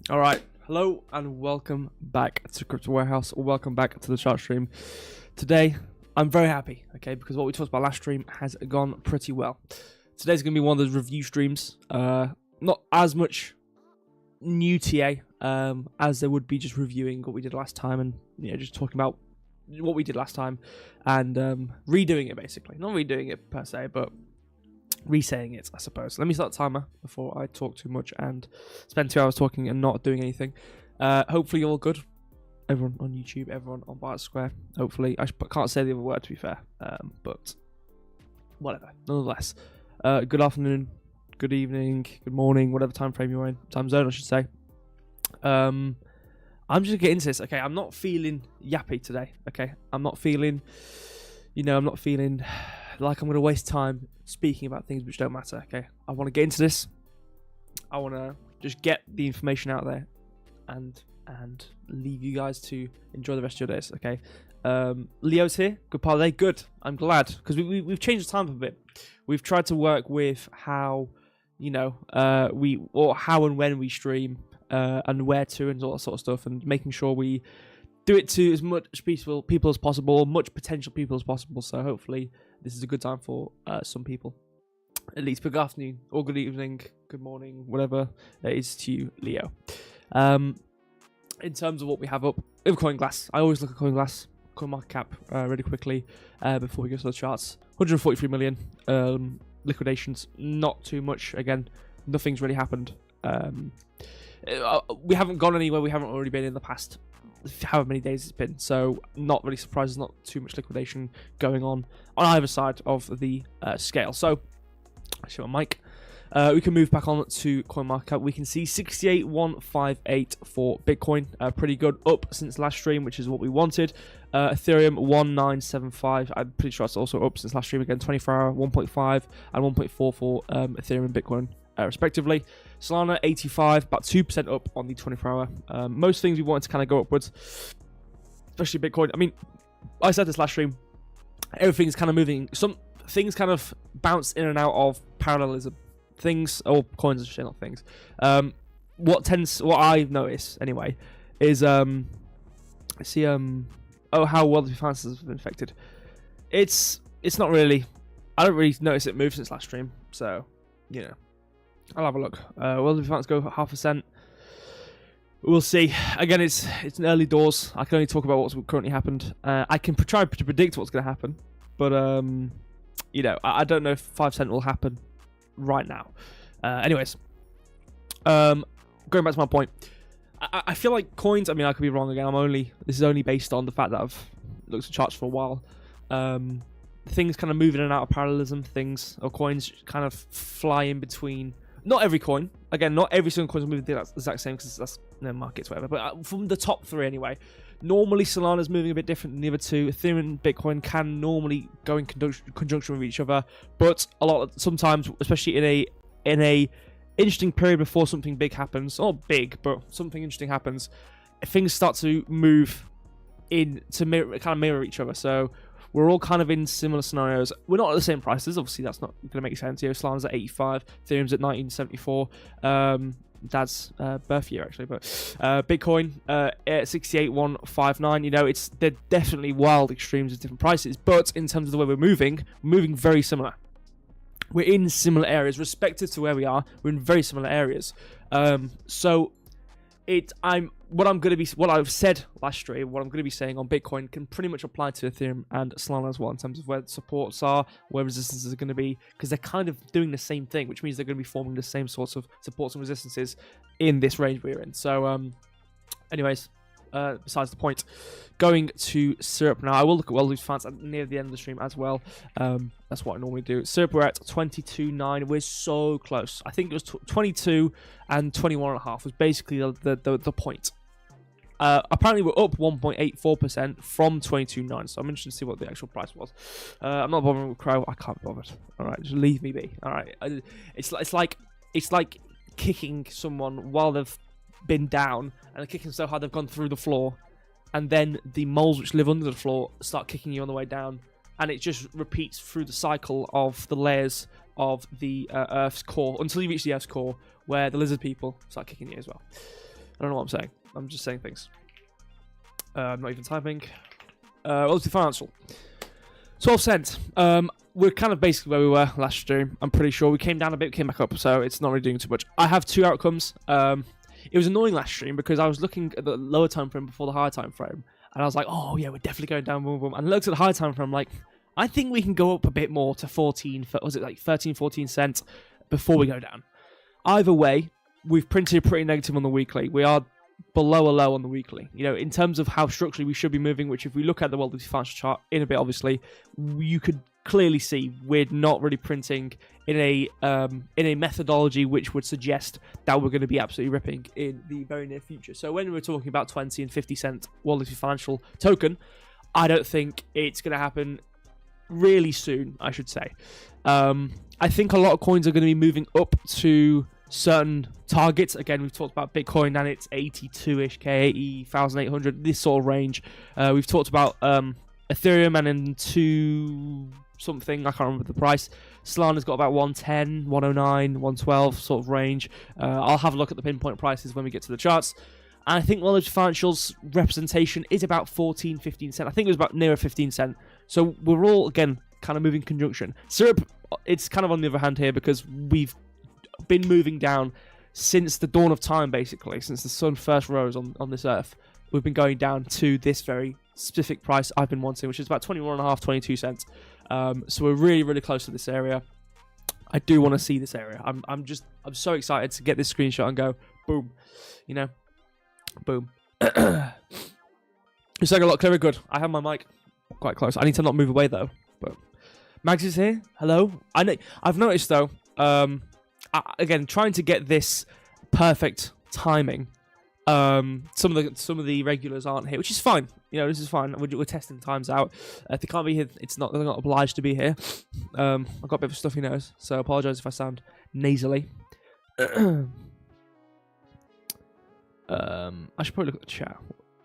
All right, hello and welcome back to Crypto Warehouse, or welcome back to the chart stream. Today, I'm very happy, okay, because what we talked about last stream has gone pretty well. Today's going to be one of those review streams, not as much new TA as there would be just reviewing what we did last time and just talking about what we did last time and redoing it basically. Not redoing it per se, but re-saying it, I suppose. Let me start the timer before I talk too much and spend 2 hours talking and not doing anything. Hopefully you're all good. Everyone on YouTube, everyone on Byte Square. Hopefully, I can't say the other word to be fair, but whatever. Nonetheless, good afternoon, good evening, good morning, whatever time frame you're in, time zone I should say. I'm just gonna get into this. Okay, I'm not feeling yappy today. Okay, I'm not feeling like I'm going to waste time speaking about things which don't matter, okay? I want to get into this. I want to just get the information out there and leave you guys to enjoy the rest of your days, okay? Leo's here. Good part of the day. Good. I'm glad, because we've changed the time a bit. We've tried to work with how, how and when we stream and where to and all that sort of stuff, and making sure we do it to as much people as possible, much potential people as possible. So hopefully this is a good time for some people. At least good afternoon or good evening, good morning, whatever it is to you, Leo. In terms of what we have up, we have CoinGlass. I always look at CoinGlass, CoinMarketCap really quickly before we go to the charts. 143 million liquidations, not too much. Again, nothing's really happened. We haven't gone anywhere we haven't already been in the past however many days it's been, so not really surprised there's not too much liquidation going on either side of the scale. So I show my mic. We can move back on to CoinMarketCap. We can see 68,158 for Bitcoin, pretty good, up since last stream, which is what we wanted. Ethereum 1975, I'm pretty sure it's also up since last stream again. 24 hour 1.5 and 1.4 for Ethereum and Bitcoin respectively. Solana 85, about 2% up on the 24 hour. Most things we wanted to kind of go upwards, especially Bitcoin. I mean, I said this last stream, everything's kind of moving. Some things kind of bounce in and out of parallelism. Things, or coins, I should say, not things. What I've noticed anyway is how well the finances have been affected. It's not really. I don't really notice it move since last stream, so I'll have a look. Will the funds go 0.5%? We'll see. Again, it's in early doors. I can only talk about what's currently happened. I can try to predict what's going to happen, but I don't know if 5% will happen right now. Anyways, going back to my point, I feel like coins. I mean, I could be wrong again. This is only based on the fact that I've looked at charts for a while. Things kind of moving in and out of parallelism. Things or coins kind of fly in between. Not every coin. Again, not every single coin is moving the exact same because that's markets, whatever. But from the top three anyway, normally Solana's moving a bit different than the other two. Ethereum and Bitcoin can normally go in conjunction with each other, but sometimes, especially in a interesting period before something big happens, not big, but something interesting happens, things start to move in to mirror each other. So we're all kind of in similar scenarios. We're not at the same prices. Obviously, that's not going to make sense. Solana's at 85, Ethereum's at 1974. Dad's birth year, actually. But Bitcoin at 68,159. They're definitely wild extremes of different prices. But in terms of the way we're moving very similar. We're in similar areas, respective to where we are. We're in very similar areas. So what I've said last stream, what I'm going to be saying on Bitcoin can pretty much apply to Ethereum and Solana as well, in terms of where the supports are, where resistances are going to be, because they're kind of doing the same thing, which means they're going to be forming the same sorts of supports and resistances in this range we're in. So, anyways, besides the point, going to Syrup now. I will look at well-loose fans near the end of the stream as well. That's what I normally do. Syrup, we're at 22.9. We're so close. I think it was 22 and 21.5 was basically the point. Apparently we're up 1.84% from 22.9, so I'm interested to see what the actual price was. I'm not bothering with Crow. I can't be bothered. All right, just leave me be. All right, it's like kicking someone while they've been down and they're kicking so hard they've gone through the floor, and then the moles which live under the floor start kicking you on the way down, and it just repeats through the cycle of the layers of the Earth's core until you reach the Earth's core, where the lizard people start kicking you as well. I don't know what I'm saying. I'm just saying things. I'm not even typing. Obviously financial. 12 cent. We're kind of basically where we were last stream. I'm pretty sure we came down a bit, came back up, so it's not really doing too much. I have 2 outcomes. It was annoying last stream because I was looking at the lower time frame before the higher time frame, and I was like, oh yeah, we're definitely going down, boom, boom. And I looked at the higher time frame, I'm like, I think we can go up a bit more to 14, was it like 13, 14 cents before we go down. Either way, we've printed pretty negative on the weekly. We are below a low on the weekly. You know, in terms of how structurally we should be moving, which if we look at the World Financial Chart in a bit, obviously, you could clearly see we're not really printing in a methodology which would suggest that we're going to be absolutely ripping in the very near future. So when we're talking about 20 and 50 cent World Financial token, I don't think it's going to happen really soon, I should say. I think a lot of coins are going to be moving up to certain targets. Again, we've talked about Bitcoin and it's 82-ish K, 80,800, this sort of range. We've talked about Ethereum and into something, I can't remember the price. Solana's got about 110, 109, 112 sort of range. I'll have a look at the pinpoint prices when we get to the charts. And I think World Financial's representation is about 14, 15 cent. I think it was about nearer 15 cent. So we're all, again, kind of moving conjunction. Syrup, it's kind of on the other hand here because we've been moving down since the dawn of time, basically, since the sun first rose on this earth. We've been going down to this very specific price I've been wanting, which is about 21.5, 22 cents. So we're really, really close to this area. I do want to see this area. I'm so excited to get this screenshot and go, boom, you know, boom. It's like a lot clearer. Good. I have my mic quite close. I need to not move away though. But Mags is here. Hello. I've noticed though. Again, trying to get this perfect timing. Some of the regulars aren't here, which is fine. You know, this is fine. We're testing times out. If they can't be here, they're not obliged to be here. I've got a bit of a stuffy nose, so I apologise if I sound nasally. I should probably look at the chat.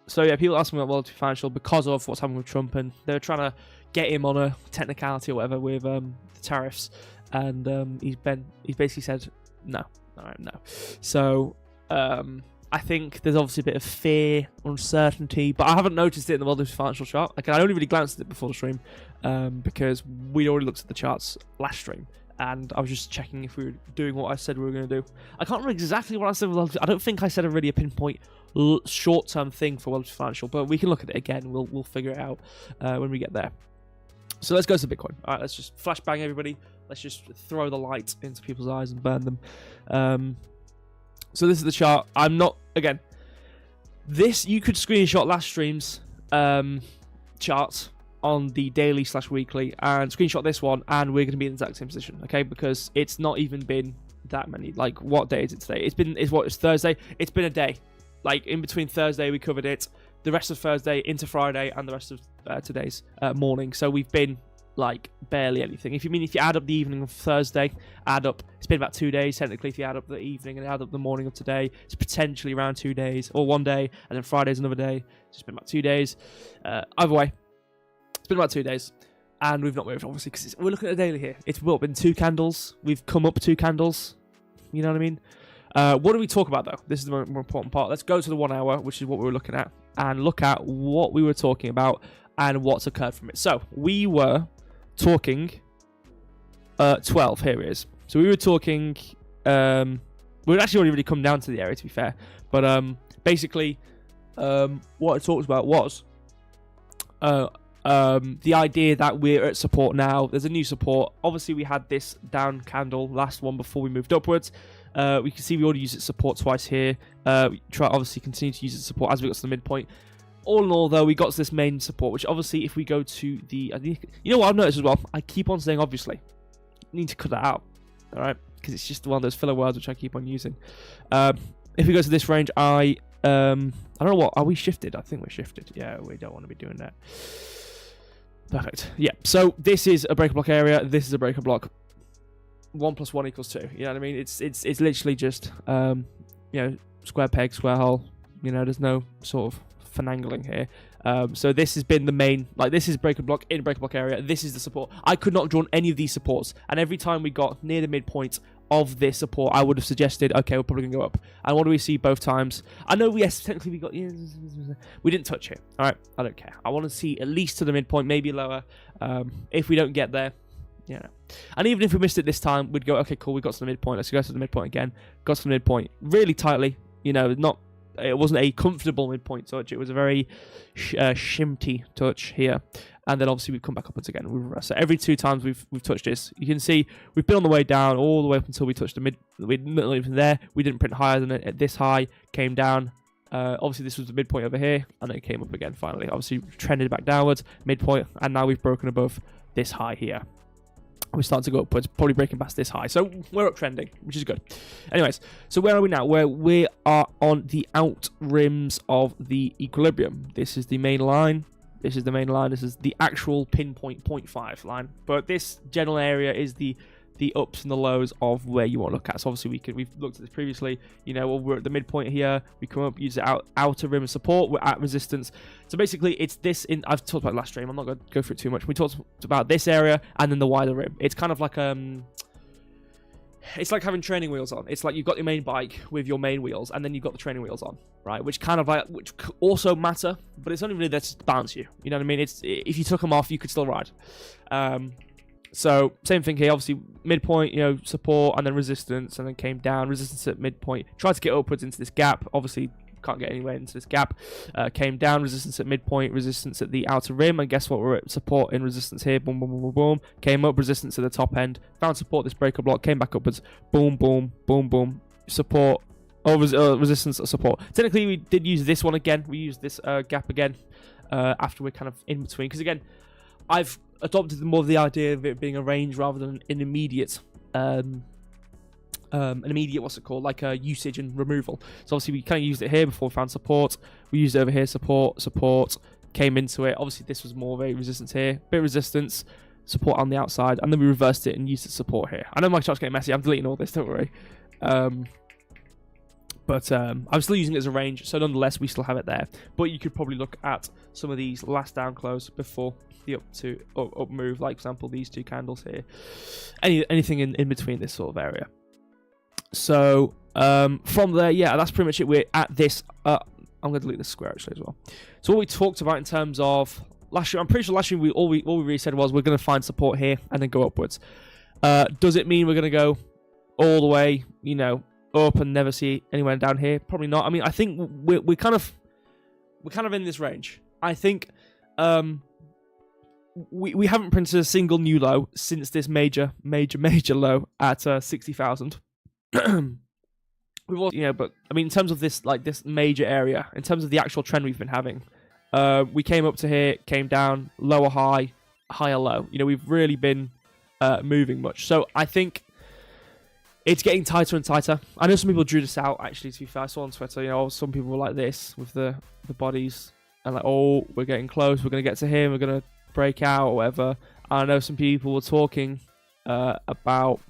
So yeah, people asking about World Financial because of what's happening with Trump, and they're trying to get him on a technicality or whatever with the tariffs, and he's basically said no, no. So I think there's obviously a bit of fear, uncertainty, but I haven't noticed it in the World Financial chart. Like, I only really glanced at it before the stream because we'd already looked at the charts last stream, and I was just checking if we were doing what I said we were going to do. I can't remember exactly what I said. I don't think I said a pinpoint short-term thing for World Financial, but we can look at it again. We'll figure it out when we get there. So let's go to Bitcoin. All right, let's just flashbang everybody. Let's just throw the light into people's eyes and burn them. So this is the chart. I'm not, again, this, you could screenshot last stream's charts on the daily/weekly and screenshot this one, and we're going to be in the exact same position, okay? Because it's not even been that many. Like, what day is it today? It's Thursday. It's been a day. Like, in between Thursday, we covered it, the rest of Thursday into Friday, and the rest of today's morning. So we've been, like, barely anything. If you add up the evening of Thursday, it's been about 2 days technically. If you add up the evening and add up the morning of today, it's potentially around 2 days, or 1 day, and then Friday's another day. It's been about 2 days. Either way, it's been about 2 days, and we've not moved, obviously, because we're looking at the daily here. It's been 2 candles. We've come up 2 candles. You know what I mean? What do we talk about, though? This is the more important part. Let's go to the 1 hour, which is what we were looking at, and look at what we were talking about and what's occurred from it. So, we were talking 12. Here it is. So, we were talking... we'd actually already really come down to the area, to be fair. But basically, what I talked about was the idea that we're at support now. There's a new support. Obviously, we had this down candle, last one, before we moved upwards. We can see we already used its support twice here. We try obviously continue to use its support as we got to the midpoint. All in all, though, we got to this main support, which obviously, if we go to the... you know what I've noticed as well? I keep on saying obviously. You need to cut that out, all right? Because it's just one of those filler words which I keep on using. If we go to this range, I don't know what... Are we shifted? I think we're shifted. Yeah, we don't want to be doing that. Perfect. Yeah, so this is a breaker block area. This is a breaker block. 1 + 1 = 2. You know what I mean? It's literally just square peg, square hole. You know, there's no sort of finagling here. So this has been the main, like, this is breaker block in breaker block area. This is the support. I could not draw any of these supports, and every time we got near the midpoint of this support, I would have suggested, okay, we're probably going to go up. And what do we see both times? I know, yes, technically we didn't touch it. All right, I don't care. I want to see at least to the midpoint, maybe lower. If we don't get there, and even if we missed it this time, we'd go, okay, cool, we got to the midpoint. Let's go to the midpoint again. Got to the midpoint really tightly. It wasn't a comfortable midpoint touch. It was a very shimty touch here. And then obviously we've come back upwards again. We reverse. So every 2 times we've touched this, you can see we've been on the way down all the way up until we touched the mid. We're not even there. We didn't print higher than it at this high. Came down. Obviously this was the midpoint over here, and then it came up again finally. Obviously trended back downwards, midpoint, and now we've broken above this high here. We're starting to go upwards, probably breaking past this high. So we're uptrending, which is good. Anyways, so where are we now? We are on the out rims of the equilibrium. This is the main line. This is the main line. This is the actual pinpoint 0.5 line. But this general area is the ups and the lows of where you want to look at. So obviously we've looked at this previously. We're at the midpoint here. We come up, use the outer rim of support. We're at resistance. So basically it's this I've talked about last stream. I'm not going to go through it too much. We talked about this area and then the wider rim. It's kind of like it's like having training wheels on. It's like you've got your main bike with your main wheels, and then you've got the training wheels on, right? Which also matter, but it's only really there to balance you. You know what I mean? It's if you took them off, you could still ride. So same thing here. Obviously midpoint, support, and then resistance, and then came down. Resistance at midpoint. Tried to get upwards into this gap. Obviously can't get anywhere into this gap. Came down. Resistance at midpoint. Resistance at the outer rim. And guess what? We're at support and resistance here. Boom, boom, boom, boom, boom. Came up. Resistance at the top end. Found support. This breaker block. Came back upwards. Boom, boom, boom, boom. Support. Resistance at support. Technically, we did use this one again. We used this gap again after we're kind of in between. Because again, I've adopted more of the idea of it being a range rather than an immediate what's it called, like a usage and removal. So obviously we kind of used it here before we found support. We used it over here, support, came into it. Obviously this was more of a resistance here, bit of resistance, support on the outside, and then we reversed it and used the support here. I know my chart's getting messy. I'm deleting all this, don't worry. But I'm still using it as a range, so nonetheless we still have it there. But you could probably look at some of these last down close before the up move, like for example these 2 candles here. Anything in between this sort of area. So from there, that's pretty much it. We're at this. I'm going to delete this square actually as well. So what we talked about in terms of last year, I'm pretty sure last year all we really said was we're going to find support here and then go upwards. Does it mean we're going to go all the way, up and never see anywhere down here? Probably not. I mean, I think we're kind of in this range. I think we haven't printed a single new low since this major low at 60,000. We've also, but I mean, in terms of this major area, in terms of the actual trend we've been having, we came up to here, came down, lower high, higher low. We've really been moving much. So I think it's getting tighter and tighter. I know some people drew this out, actually, to be fair. I saw on Twitter, some people were like this with the bodies, and like, oh, we're getting close, we're going to get to here, we're going to break out, or whatever. I know some people were talking about,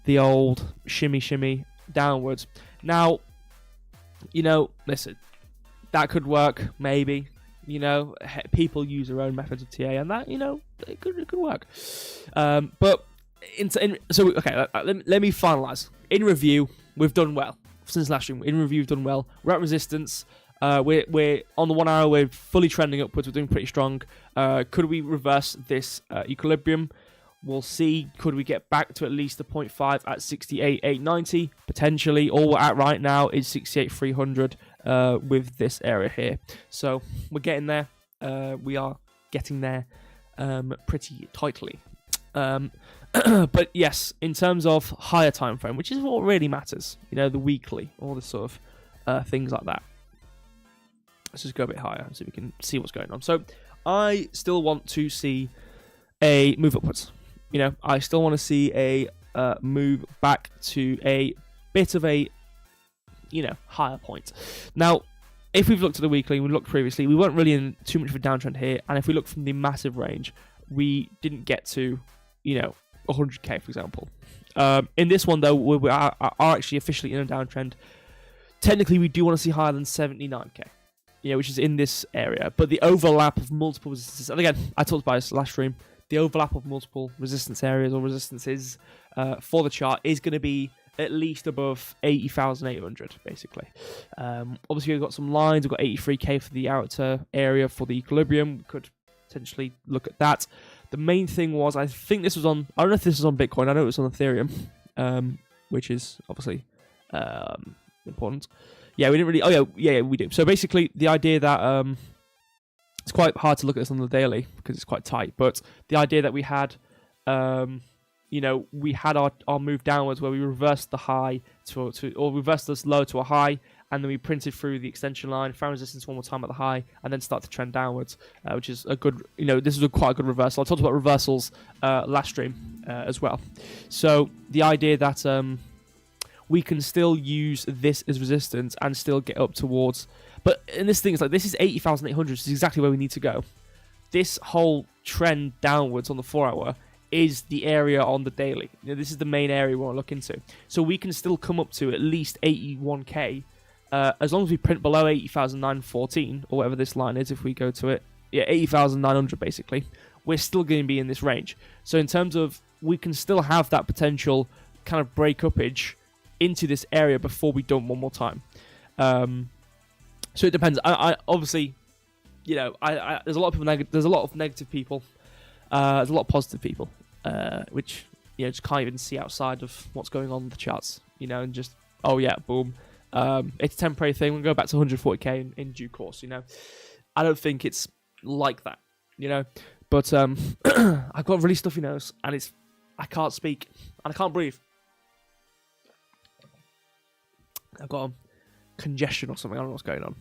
the old shimmy downwards. Now, listen, that could work, maybe. People use their own methods of TA, and that, it could work. But okay, let me finalize. In review, we've done well since last stream. In review, we've done well. We're at resistance. We're on the 1 hour. We're fully trending upwards. We're doing pretty strong. Could we reverse this equilibrium? We'll see. Could we get back to at least the 0.5 at 68,890? Potentially. All we're at right now is 68,300 with this area here. So we're getting there. We are getting there pretty tightly. But yes, in terms of higher time frame, which is what really matters, the weekly, all this sort of things like that. Let's just go a bit higher so we can see what's going on. So I still want to see a move upwards. I still want to see a move back to a bit of a, higher point. Now, if we've looked at the weekly, we looked previously, we weren't really in too much of a downtrend here. And if we look from the massive range, we didn't get to, 100k, for example. In this one, though, we are actually officially in a downtrend. Technically, we do want to see higher than 79k. Which is in this area. But the overlap of multiple resistances, and again, I talked about this last stream, the overlap of multiple resistance areas or resistances for the chart is going to be at least above 80,800, basically. Obviously, we've got some lines. We've got 83k for the outer area for the equilibrium. We could potentially look at that. The main thing was, I think this was on, I don't know if this was on Bitcoin. I know it was on Ethereum, which is obviously important. Yeah, we didn't really, yeah, we do. So basically, the idea that, it's quite hard to look at this on the daily because it's quite tight, but the idea that we had, we had our move downwards where we reversed the high or reversed this low to a high, and then we printed through the extension line, found resistance one more time at the high, and then start to trend downwards, which is a good, this is quite a good reversal. I talked about reversals last stream as well. So the idea that we can still use this as resistance and still get up towards, but in this thing is like, this is 80,800, which is exactly where we need to go. This whole trend downwards on the 4 hour is the area on the daily. This is the main area we want to look into. So we can still come up to at least 81k, as long as we print below 80,914, or whatever this line is, if we go to it. Yeah, 80,900 basically. We're still going to be in this range. So in terms of, we can still have that potential kind of break upage into this area before we dump one more time. So it depends. I obviously, there's a lot of people. There's a lot of negative people. There's a lot of positive people, which just can't even see outside of what's going on in the charts. And just boom. It's a temporary thing. We'll go back to 140k in due course. I don't think it's like that. But I've got really stuffy nose, and I can't speak and I can't breathe. I've got a congestion or something. I don't know what's going on.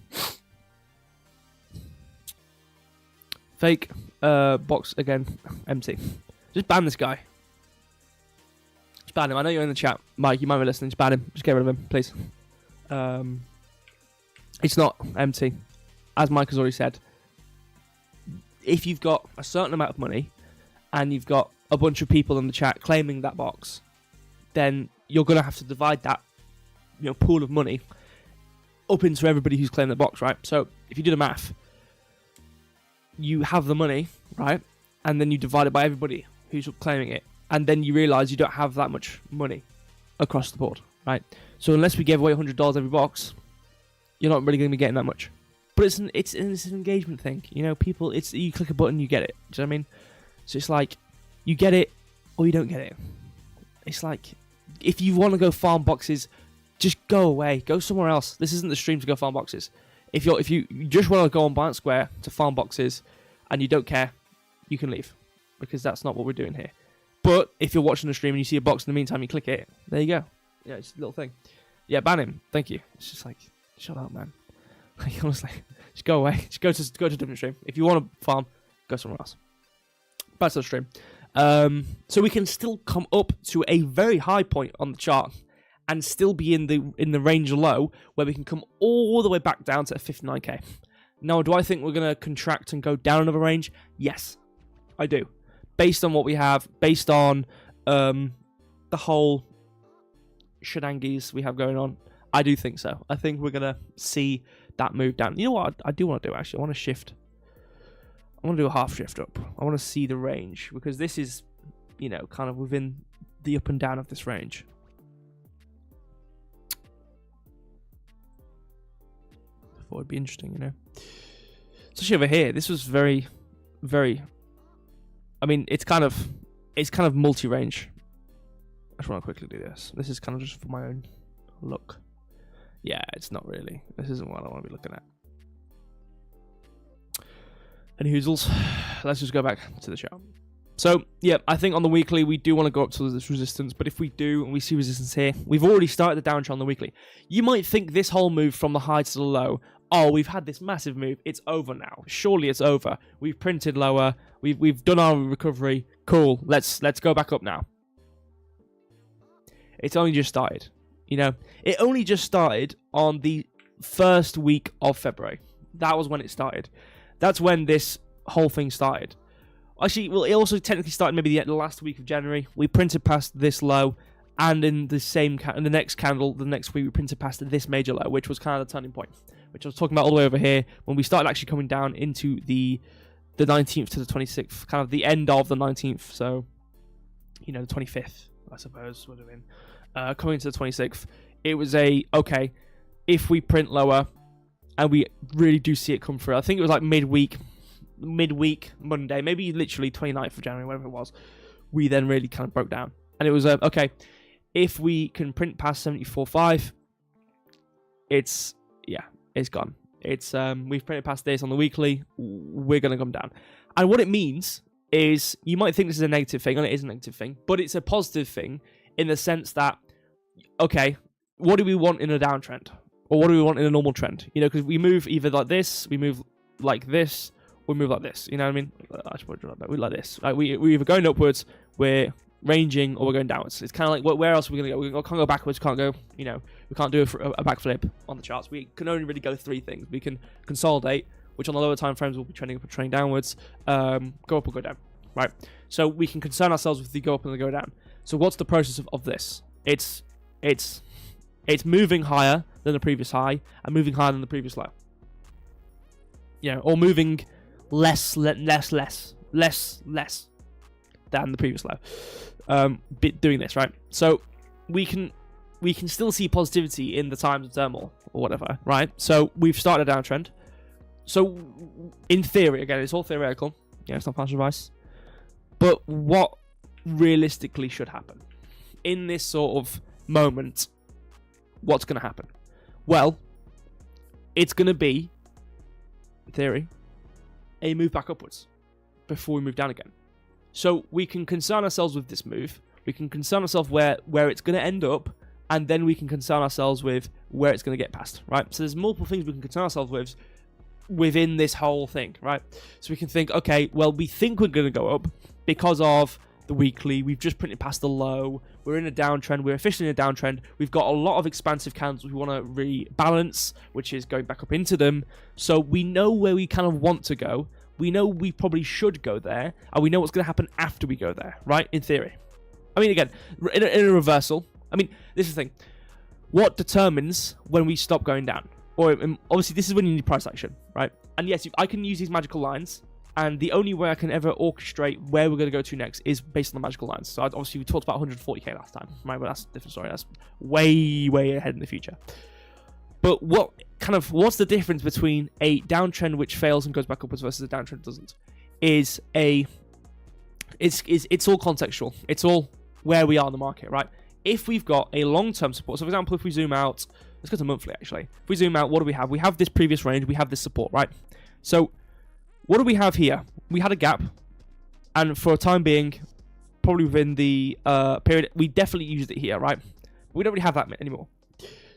Fake box again. Empty. Just ban this guy. Just ban him. I know you're in the chat, Mike. You might be listening. Just ban him. Just get rid of him, please. It's not empty, as Mike has already said. If you've got a certain amount of money and you've got a bunch of people in the chat claiming that box, then you're going to have to divide that pool of money up into everybody who's claimed the box, right? So if you do the math, you have the money, right? And then you divide it by everybody who's claiming it, and then you realize you don't have that much money across the board, right? So unless we gave away $100 every box, you're not really going to be getting that much. But it's an engagement thing, people. You click a button, you get it. Do you know what I mean? So it's like you get it or you don't get it. It's like if you want to go farm boxes, just go away, go somewhere else. This isn't the stream to go farm boxes. If you just want to go on Binance Square to farm boxes and you don't care, you can leave, because that's not what we're doing here. But if you're watching the stream and you see a box in the meantime, you click it. There you go. Yeah, it's a little thing. Yeah, ban him. Thank you. It's just like, shut up, man. Like, honestly, just go away. Just go to a different stream. If you want to farm, go somewhere else. Back to the stream. So we can still come up to a very high point on the chart and still be in the range low, where we can come all the way back down to 59k. Now, do I think we're going to contract and go down another range? Yes, I do. Based on what we have, based on the whole shenanigans we have going on, I do think so. I think we're going to see that move down. You know what I do want to do, actually? I want to shift. I want to do a half shift up. I want to see the range, because this is, kind of within the up and down of this range. I thought it'd be interesting, Especially over here. This was very, very... I mean, it's kind of multi-range. I just want to quickly do this. This is kind of just for my own look. Yeah, it's not really. This isn't what I want to be looking at. Any hoozles? Let's just go back to the chart. So, yeah, I think on the weekly, we do want to go up to this resistance. But if we do, and we see resistance here, we've already started the downtrend on the weekly. You might think this whole move from the high to the low, we've had this massive move. It's over now. Surely it's over. We've printed lower. We've done our recovery. Cool. Let's go back up now. It's only just started. It only just started on the first week of February. That was when it started. That's when this whole thing started. Actually, well, it also technically started maybe the last week of January. We printed past this low, and in the next candle, the next week, we printed past this major low, which was kind of the turning point, which I was talking about all the way over here, when we started actually coming down into the the 19th to the 26th, kind of the end of the 19th. So, the 25th, I suppose, would have been coming to the 26th. It was okay, if we print lower and we really do see it come through, I think it was like midweek Monday, maybe literally 29th of January, whatever it was, we then really kind of broke down. And it was, okay, if we can print past 74.5, it's gone. It's we've printed past this on the weekly, we're going to come down. And what it means is, you might think this is a negative thing, and it is a negative thing, but it's a positive thing in the sense that, okay, what do we want in a downtrend? Or what do we want in a normal trend? Because we move either like this, we move like this, or we move like this. You know what I mean? We like this. Like we're either going upwards, we're ranging, or we're going downwards. It's kind of like, where else are we going to go? We can't go backwards, can't go, we can't do a backflip on the charts. We can only really go three things. We can consolidate, which on the lower time frames will be trending up or trending downwards, go up or go down, right? So we can concern ourselves with the go up and the go down. So what's the process of this? It's moving higher than the previous high and moving higher than the previous low. Or moving less than the previous low. Doing this, right? So we can still see positivity in the times of turmoil or whatever, right? So we've started a downtrend. So in theory, again, it's all theoretical. It's not financial advice. But what realistically should happen in this sort of moment? What's going to happen? Well, it's going to be, in theory, a move back upwards before we move down again. So we can concern ourselves with this move. We can concern ourselves where it's going to end up, and then we can concern ourselves with where it's going to get past, right? So there's multiple things we can concern ourselves with within this whole thing, right? So we can think, okay, well, we think we're going to go up because of the weekly. We've just printed past the low. We're in a downtrend. We're officially in a downtrend. We've got a lot of expansive candles we want to rebalance, which is going back up into them. So we know where we kind of want to go. We know we probably should go there, and we know what's going to happen after we go there, right? In theory. I mean, again, in a reversal, I mean, this is the thing. What determines when we stop going down? Or obviously, this is when you need price action, right? And yes, I can use these magical lines, and the only way I can ever orchestrate where we're going to go to next is based on the magical lines. So obviously, we talked about 140k last time, right? But that's a different story. That's way, way ahead in the future. But what's the difference between a downtrend which fails and goes back upwards versus a downtrend that doesn't? It's all contextual. It's all where we are in the market, right? If we've got a long-term support, so for example, if we zoom out, let's go to monthly actually. If we zoom out, what do we have? We have this previous range, we have this support, right? So what do we have here? We had a gap, and for a time being, probably within the period, we definitely used it here, right? We don't really have that anymore.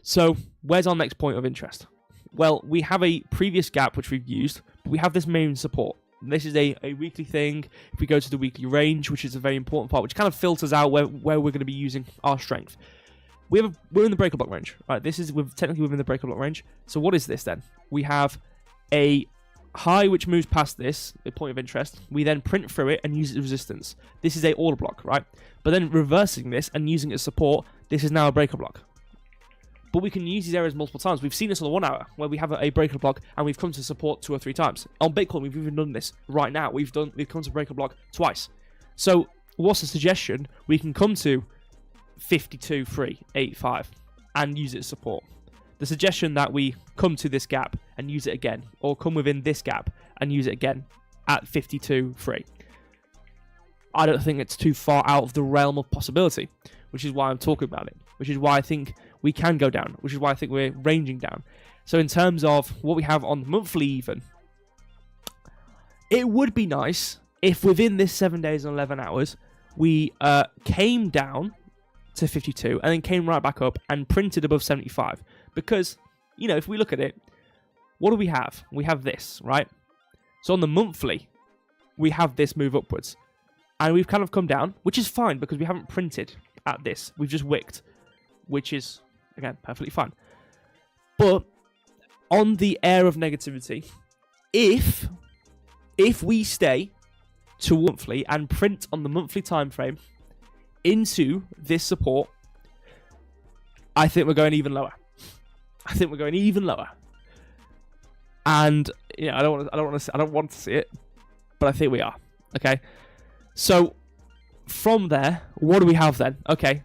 So where's our next point of interest? Well, we have a previous gap which we've used, but we have this main support. This is a weekly thing. If we go to the weekly range, which is a very important part, which kind of filters out where we're going to be using our strength. We're in the breaker block range, right? This is technically within the breaker block range. So what is this then? We have a high which moves past this, the point of interest. We then print through it and use it as resistance. This is a order block, right? But then reversing this and using it as support, this is now a breaker block. But we can use these areas multiple times. We've seen this on the 1 hour, where we have a breaker block and we've come to support 2 or 3 times. On Bitcoin, we've even done this right now. We've come to breaker block twice. So what's the suggestion? We can come to 52.385 and use it as support. The suggestion that we come to this gap and use it again, or come within this gap and use it again at 52.3. I don't think it's too far out of the realm of possibility, which is why I'm talking about it, which is why I think we can go down, which is why I think we're ranging down. So in terms of what we have on monthly even, it would be nice if within this 7 days and 11 hours, we came down to 52 and then came right back up and printed above 75. Because, if we look at it, what do we have? We have this, right? So on the monthly, we have this move upwards. And we've kind of come down, which is fine because we haven't printed at this. We've just wicked, which is, again, perfectly fine. But on the air of negativity, if we stay to monthly and print on the monthly time frame into this support, I think we're going even lower. And I don't want to see it, but I think we are. Okay, so from there, what do we have then? Okay,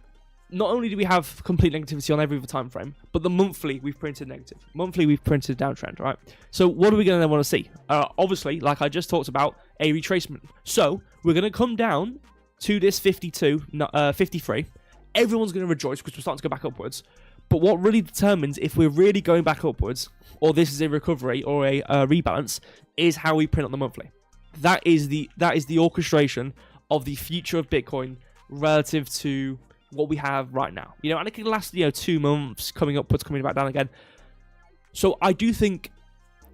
not only do we have complete negativity on every other time frame, but the monthly we've printed negative. Monthly we've printed downtrend, right? So what are we going to want to see? Obviously, like I just talked about, a retracement. So we're going to come down to this 53. Everyone's going to rejoice because we're starting to go back upwards. But what really determines if we're really going back upwards, or this is a recovery or a rebalance, is how we print on the monthly. That is the orchestration of the future of Bitcoin relative to what we have right now. And it can last 2 months, coming upwards, coming back down again. So I do think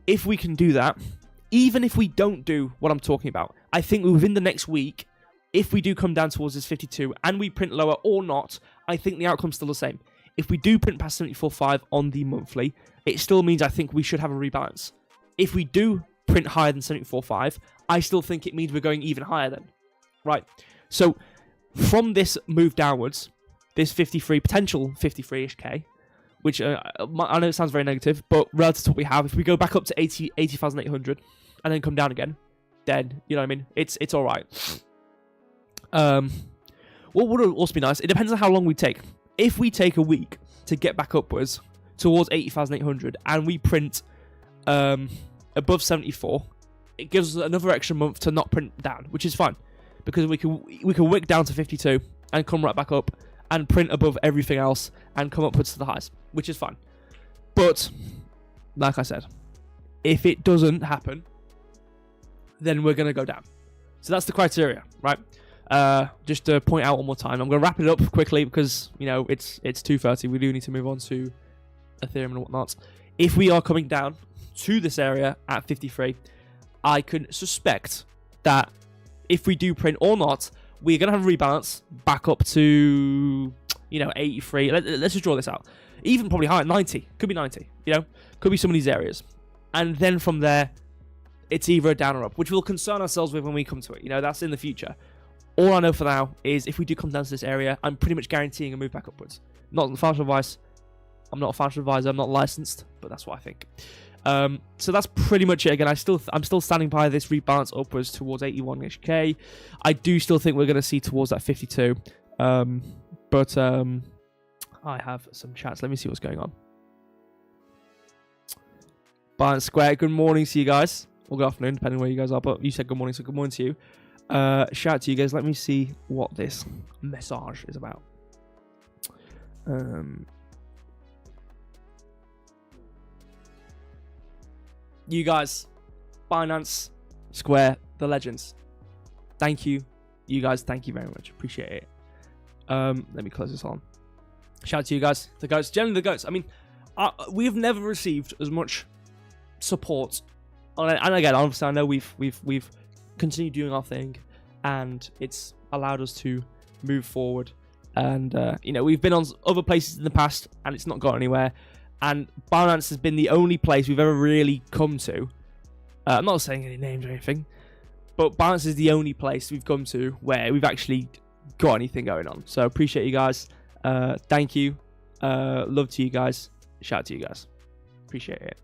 if we can do that, even if we don't do what I'm talking about, I think within the next week, if we do come down towards this 52 and we print lower or not, I think the outcome's still the same. If we do print past 74.5 on the monthly, it still means I think we should have a rebalance. If we do print higher than 74.5, I still think it means we're going even higher then. Right. So from this move downwards, this 53, potential 53-ish K, which I know it sounds very negative, but relative to what we have, if we go back up to 80,800 and then come down again, then, you know what I mean? It's all right. What would also be nice, it depends on how long we take. If we take a week to get back upwards towards 80,800 and we print above 74, it gives us another extra month to not print down, which is fine. Because we can wick down to 52 and come right back up and print above everything else and come upwards to the highs, which is fine. But, like I said, if it doesn't happen, then we're going to go down. So that's the criteria, right? Just to point out one more time, I'm going to wrap it up quickly because, it's 2:30. We do need to move on to Ethereum and whatnot. If we are coming down to this area at 53, I can suspect that if we do print or not, we're going to have a rebalance back up to, 83. Let's just draw this out. Even probably higher, 90. Could be 90, Could be some of these areas. And then from there, it's either a down or up, which we'll concern ourselves with when we come to it. That's in the future. All I know for now is if we do come down to this area, I'm pretty much guaranteeing a move back upwards. Not financial advice. I'm not a financial advisor. I'm not licensed, but that's what I think. So that's pretty much it. Again, I'm still standing by this rebalance upwards towards 81-ish K. I do still think we're going to see towards that 52. But I have some chats. Let me see what's going on. Binance Square. Good morning to you guys. Or good afternoon, depending where you guys are. But you said good morning, so good morning to you. Shout out to you guys. Let me see what this message is about. You guys, Binance Square, the legends. Thank you. You guys, thank you very much. Appreciate it. Let me close this on. Shout out to you guys. The goats. Generally the goats. I mean, we have never received as much support. And again, obviously, I know we've continued doing our thing, and it's allowed us to move forward. And we've been on other places in the past, and it's not got anywhere. And Binance has been the only place we've ever really come to. I'm not saying any names or anything, but Binance is the only place we've come to where we've actually got anything going on. So appreciate you guys. Thank you. Love to you guys. Shout out to you guys. Appreciate it.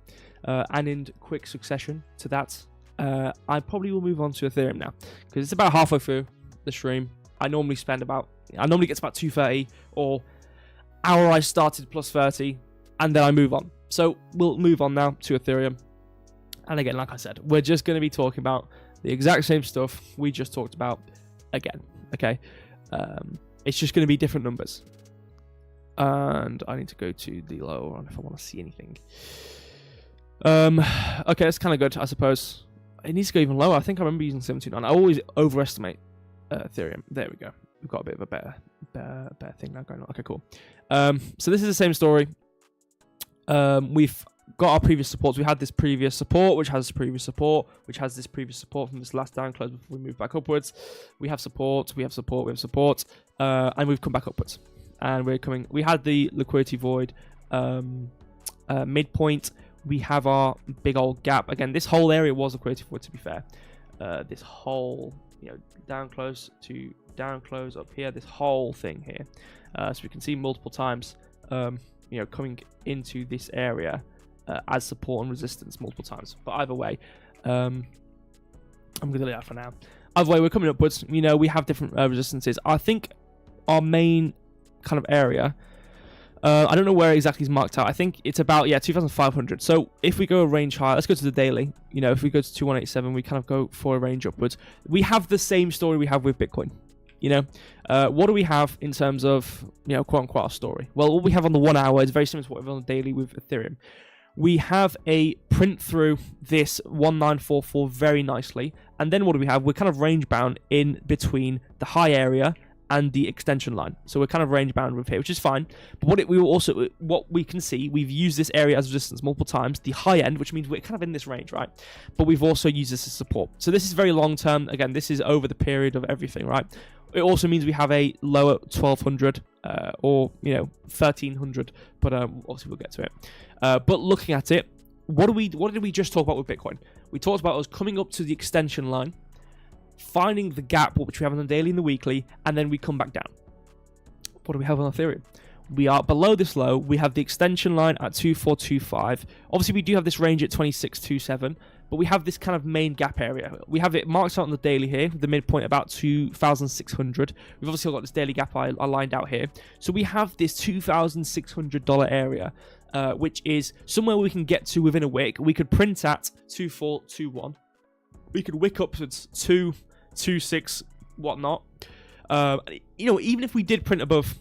And in quick succession to that, I probably will move on to Ethereum now because it's about halfway through the stream. I normally get about 2:30 or hour I started plus 30, and then I move on. So we'll move on now to Ethereum. And again, like I said, we're just going to be talking about the exact same stuff we just talked about again. Okay, it's just going to be different numbers. And I need to go to the lower one if I want to see anything. Okay, that's kind of good, I suppose. It needs to go even lower. I think I remember using 729. I always overestimate Ethereum. There we go. We've got a bit of a better thing now going on. Okay, cool. So this is the same story. We've got our previous supports. We had this previous support, which has previous support, which has this previous support from this last down close before we move back upwards. We have support, we have support, we have support, and we've come back upwards. And we had the liquidity void midpoint. We have our big old gap. Again, this whole area was liquidity void, to be fair. This whole, down close to down close up here, this whole thing here. So we can see multiple times, coming into this area as support and resistance multiple times. But either way, I'm going to leave that for now. Either way, we're coming upwards. You know, we have different resistances. I think our main kind of area, I don't know where exactly is marked out. I think it's about, 2,500. So if we go a range higher, let's go to the daily. You know, if we go to 2187, we kind of go for a range upwards. We have the same story we have with Bitcoin. You know, what do we have in terms of, you know, quote unquote our story? Well, what we have on the 1 hour is very similar to what we have on the daily with Ethereum. We have a print through this 1944 very nicely. And then what do we have? We're kind of range bound in between the high area and the extension line. So we're kind of range bound with here, which is fine. But what we can see, we've used this area as resistance multiple times, the high end, which means we're kind of in this range, right? But we've also used this as support. So this is very long term. Again, this is over the period of everything, right? It also means we have a lower 1200 or, you know, 1300, but obviously we'll get to it. But looking at it, what did we just talk about with Bitcoin? We talked about us coming up to the extension line, finding the gap, which we have on the daily and the weekly, and then we come back down. What do we have on Ethereum? We are below this low. We have the extension line at 2425. Obviously, we do have this range at 2627, but we have this kind of main gap area. We have it marked out on the daily here, the midpoint about 2,600. We've obviously got this daily gap I lined out here. So we have this $2,600 area, which is somewhere we can get to within a wick. We could print at 2421. We could wick upwards to 26, whatnot. You know, even if we did print above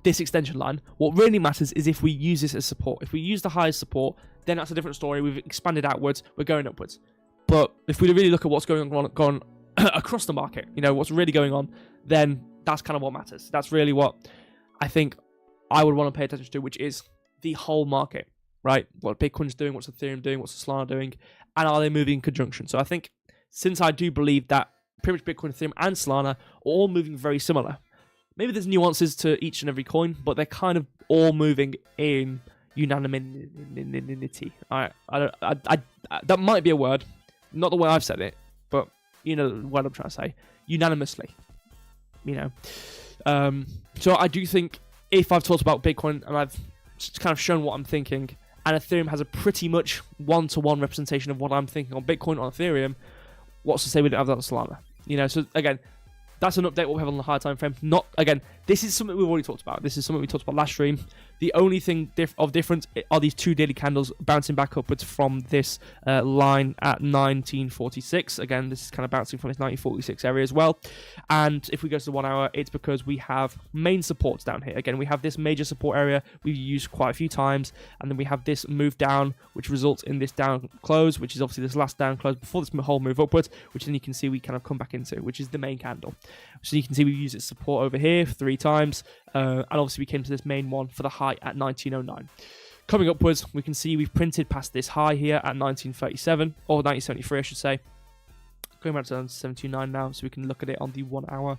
this extension line, what really matters is if we use this as support. If we use the highest support, then that's a different story. We've expanded outwards, we're going upwards. But if we really look at what's going on across the market, you know, what's really going on, then that's kind of what matters. That's really what I think I would want to pay attention to, which is the whole market, right? What Bitcoin's doing, what's Ethereum doing, what's Solana doing, and are they moving in conjunction? So I think, since I do believe that pretty much Bitcoin, Ethereum, and Solana are all moving very similar, maybe there's nuances to each and every coin, but they're kind of all moving in unanimity. That might be a word, not the way I've said it, but you know what I'm trying to say. Unanimously, you know. So I do think if I've talked about Bitcoin and I've just kind of shown what I'm thinking, and Ethereum has a pretty much one-to-one representation of what I'm thinking on Bitcoin, on Ethereum, what's to say we don't have that on Solana? You know, so again, that's an update what we have on the higher time frame. Not, again, this is something we've already talked about. This is something we talked about last stream. The only thing of difference are these two daily candles bouncing back upwards from this line at 1946. Again, this is kind of bouncing from this 1946 area as well. And if we go to the 1 hour, it's because we have main supports down here. Again, we have this major support area we've used quite a few times, and then we have this move down, which results in this down close, which is obviously this last down close before this whole move upwards, which then you can see we kind of come back into, which is the main candle. So you can see we've used its support over here 3 times, and obviously we came to this main one for the high at 1909. Coming upwards, we can see we've printed past this high here at 1937, or 1973 I should say. Going back to 1979 now, so we can look at it on the 1 hour.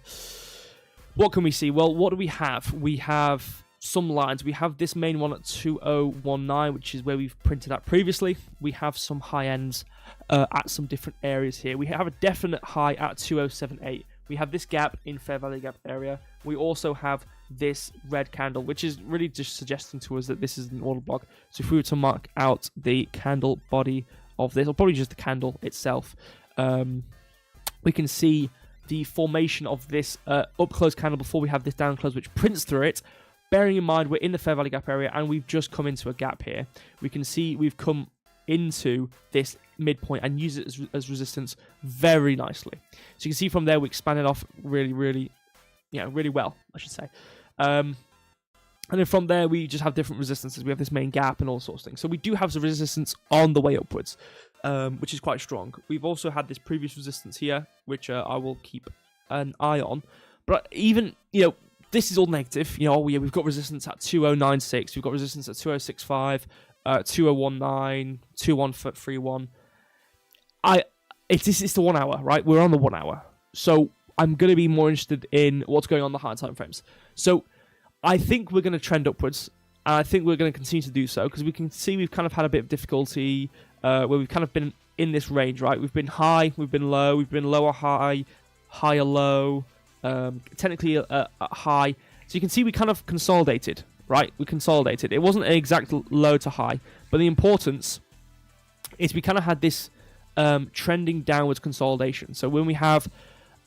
What can we see? Well, what do we have? We have some lines. We have this main one at 2019, which is where we've printed at previously. We have some high ends at some different areas here. We have a definite high at 2078. We have this gap in Fair Value Gap area. We also have this red candle, which is really just suggesting to us that this is an order block. So if we were to mark out the candle body of this, or probably just the candle itself, we can see the formation of this up close candle before we have this down close, which prints through it. Bearing in mind we're in the Fair Value Gap area and we've just come into a gap here. We can see we've come into this midpoint and use it as resistance very nicely. So you can see from there we expanded off really well, I should say. And then from there we just have different resistances. We have this main gap and all sorts of things. So we do have some resistance on the way upwards, which is quite strong. We've also had this previous resistance here, which I will keep an eye on. But even, this is all negative. We've got resistance at 2096. We've got resistance at 2065. 2019, 2131. It's the 1 hour, right? We're on the 1 hour. So I'm going to be more interested in what's going on in the higher time frames. So I think we're going to trend upwards. And I think we're going to continue to do so because we can see we've kind of had a bit of difficulty where we've kind of been in this range, right? We've been high, we've been low, we've been lower high, higher low, technically a high. So you can see we kind of consolidated. Right, we consolidated. It wasn't an exact low to high, but the importance is we kind of had this trending downwards consolidation. So when we have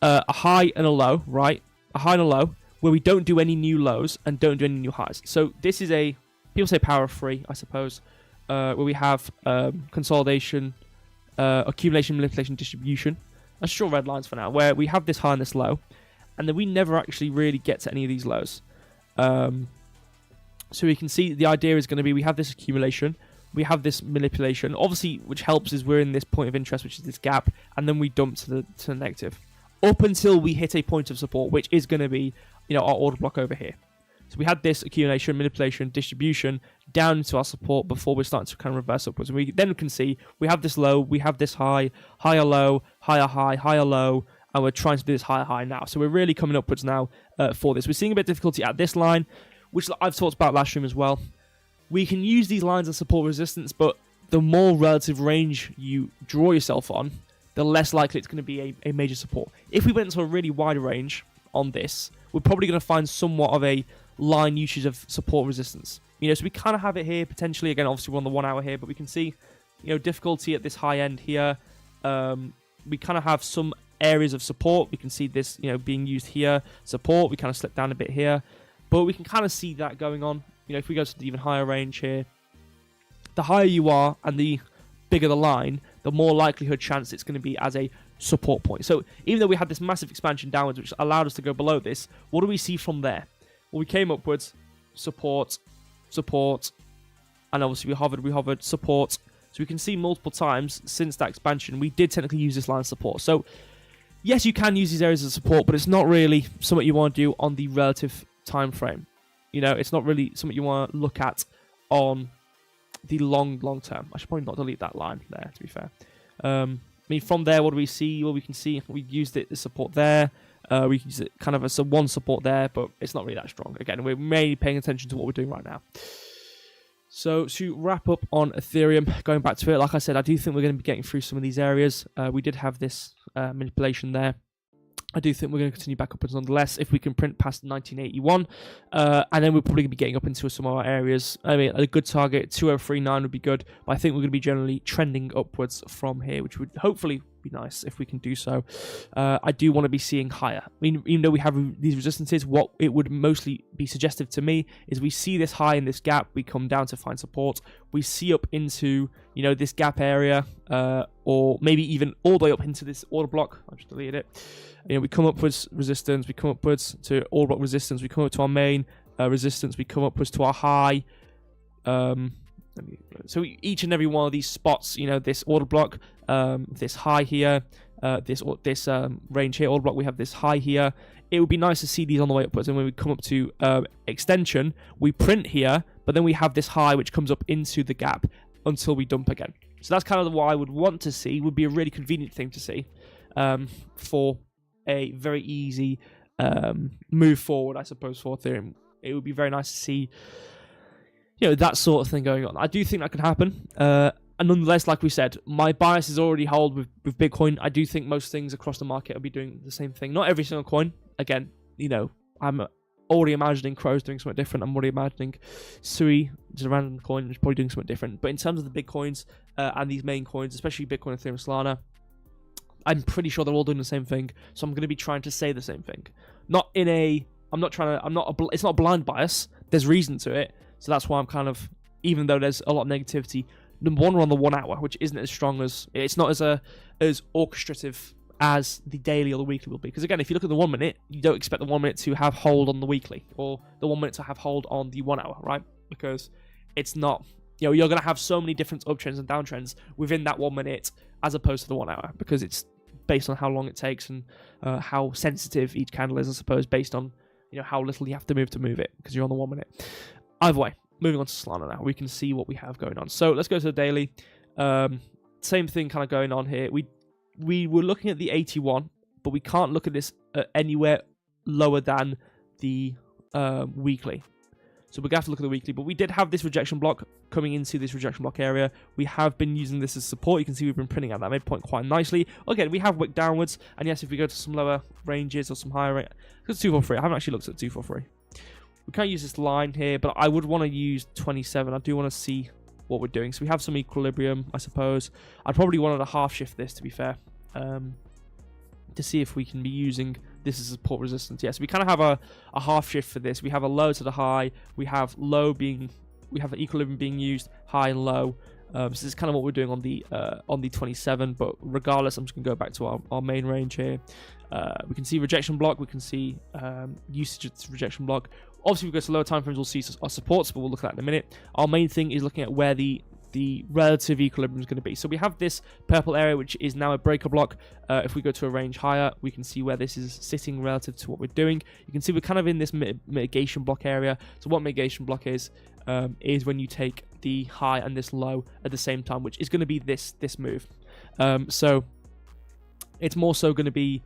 a high and a low, right? A high and a low, where we don't do any new lows and don't do any new highs. So this is people say power of three, I suppose, where we have consolidation, accumulation, manipulation, distribution. Let's draw red lines for now, where we have this high and this low, and then we never actually really get to any of these lows. So we can see the idea is going to be we have this accumulation, we have this manipulation. Obviously, which helps is we're in this point of interest, which is this gap, and then we dump to the negative. Up until we hit a point of support, which is going to be, our order block over here. So we had this accumulation, manipulation, distribution down to our support before we're starting to kind of reverse upwards. And we then can see we have this low, we have this high, higher low, higher high, higher low, and we're trying to do this higher high now. So we're really coming upwards now for this. We're seeing a bit of difficulty at this line, which I've talked about last stream as well. We can use these lines as support resistance, but the more relative range you draw yourself on, the less likely it's going to be a major support. If we went to a really wide range on this, we're probably going to find somewhat of a line usage of support resistance. So we kind of have it here potentially. Again, obviously we're on the 1 hour here, but we can see, difficulty at this high end here. We kind of have some areas of support. We can see this, being used here. Support. We kind of slip down a bit here, but we can kind of see that going on. If we go to the even higher range here, the higher you are and the bigger the line, the more likelihood chance it's going to be as a support point. So even though we had this massive expansion downwards, which allowed us to go below this, what do we see from there? Well, we came upwards, support, support, and obviously we hovered, support. So we can see multiple times since that expansion, we did technically use this line of support. So yes, you can use these areas of support, but it's not really something you want to do on the relative time frame. It's not really something you want to look at on the long term. I should probably not delete that line there, to be fair. From there, what do we see? Well, we can see we used it as support there. We use it kind of as a one support there, but it's not really that strong. Again, we're mainly paying attention to what we're doing right now. So to wrap up on Ethereum, going back to it, like I said, I do think we're going to be getting through some of these areas. We did have this manipulation there. I do think we're going to continue back upwards nonetheless if we can print past 1981. And then we're probably going to be getting up into some of our areas. A good target, 2039 would be good. But I think we're going to be generally trending upwards from here, which would hopefully be nice if we can do so. I do want to be seeing higher. Even though we have these resistances, what it would mostly be suggestive to me is we see this high in this gap, we come down to find support. We see up into, this gap area, or maybe even all the way up into this order block. I just deleted it. We come upwards resistance, we come upwards to order block resistance, we come up to our main resistance, we come upwards to our high. So each and every one of these spots, this order block, this high here, this range here, order block, we have this high here. It would be nice to see these on the way upwards, and when we come up to extension, we print here, but then we have this high which comes up into the gap until we dump again. So that's kind of what I would want to see, would be a really convenient thing to see for a very easy move forward, I suppose, for Ethereum. It would be very nice to see, that sort of thing going on. I do think that could happen. And nonetheless, like we said, my bias is already held with Bitcoin. I do think most things across the market will be doing the same thing. Not every single coin. Again, I'm already imagining Crow's doing something different. I'm already imagining Sui, which is a random coin, is probably doing something different. But in terms of the big coins and these main coins, especially Bitcoin, Ethereum, Solana, I'm pretty sure they're all doing the same thing. So I'm going to be trying to say the same thing. It's not a blind bias. There's reason to it. So that's why I'm kind of, even though there's a lot of negativity, number one, we're on the 1 hour, which isn't as strong as, it's not as orchestrative as the daily or the weekly will be. Because again, if you look at the 1 minute, you don't expect the 1 minute to have hold on the weekly, or the 1 minute to have hold on the 1 hour, right? Because it's not, you're going to have so many different uptrends and downtrends within that 1 minute, as opposed to the 1 hour, because it's based on how long it takes and how sensitive each candle is, I suppose, based on how little you have to move it, because you're on the 1 minute. Either way, moving on to Solana now, we can see what we have going on. So let's go to the daily. Same thing kind of going on here. We were looking at the 81, but we can't look at this anywhere lower than the weekly. So we're going to have to look at the weekly, but we did have this rejection block coming into this rejection block area. We have been using this as support. You can see we've been printing out that midpoint quite nicely. Again, we have wicked downwards, and yes, if we go to some lower ranges or some higher rate, it's 243. I haven't actually looked at 243. We can't use this line here, but I would want to use 27. I do want to see what we're doing. So we have some equilibrium, I suppose. I'd probably wanted a half shift this, to be fair, to see if we can be using this as support resistance. Yes, we kind of have a half shift for this. We have a low to the high. We have the equilibrium being used, high and low. So this is kind of what we're doing on the 27. But regardless, I'm just gonna go back to our main range here. We can see rejection block. We can see usage of this rejection block. Obviously, if we go to lower time frames, we'll see our supports, but we'll look at that in a minute. Our main thing is looking at where the relative equilibrium is going to be. So we have this purple area, which is now a breaker block. If we go to a range higher, we can see where this is sitting relative to what we're doing. You can see we're kind of in this mitigation block area. So what mitigation block is when you take the high and this low at the same time, which is going to be this move. So it's more so going to be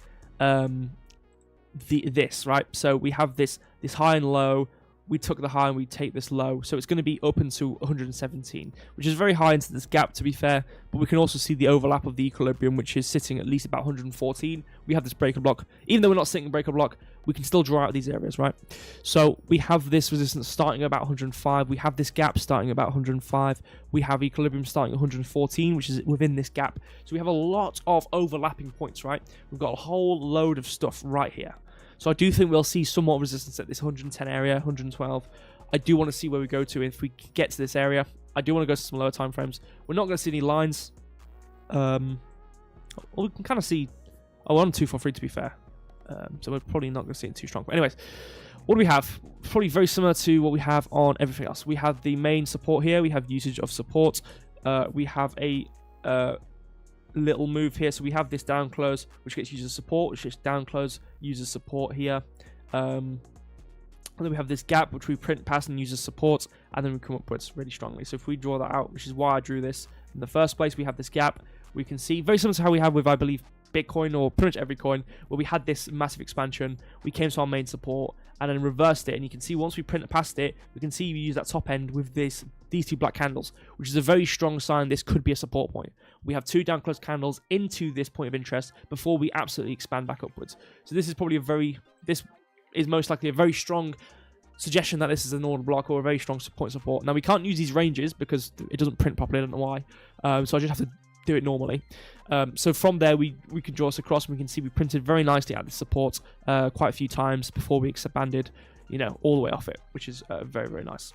this, right? So we have this high and low. We took the high and we take this low, so it's going to be up into 117, which is very high into this gap, to be fair. But we can also see the overlap of the equilibrium, which is sitting at least about 114. We have this breaker block. Even though we're not sitting in breaker block, we can still draw out these areas, right? So we have this resistance starting at about 105. We have this gap starting at about 105. We have equilibrium starting at 114, which is within this gap. So we have a lot of overlapping points, right? We've got a whole load of stuff right here. So I do think we'll see somewhat resistance at this 110 area, 112. I do want to see where we go to if we get to this area. I do want to go to some lower time frames. We're not going to see any lines. Well, we can kind of see... Oh, we're on 243 to be fair. So we're probably not going to see it too strong. But anyways, what do we have? Probably very similar to what we have on everything else. We have the main support here. We have usage of support. We have a... little move here, so we have this down close which gets user support, which is down close user support here, and then we have this gap which we print past and user support, and then we come upwards really strongly. So if we draw that out, which is why I drew this in the first place, we have this gap. We can see very similar to how we have with, I believe, Bitcoin or pretty much every coin, where we had this massive expansion. We came to our main support and then reversed it, and you can see once we print past it, we can see we use that top end with these two black candles, which is a very strong sign this could be a support point. We have two down close candles into this point of interest before we absolutely expand back upwards. So this is probably this is most likely a very strong suggestion that this is an order block or a very strong point support. Now we can't use these ranges because it doesn't print properly. I don't know why. So I just have to do it normally. So from there we can draw us across, and we can see we printed very nicely at the support quite a few times before we expanded, all the way off it, which is very, very nice.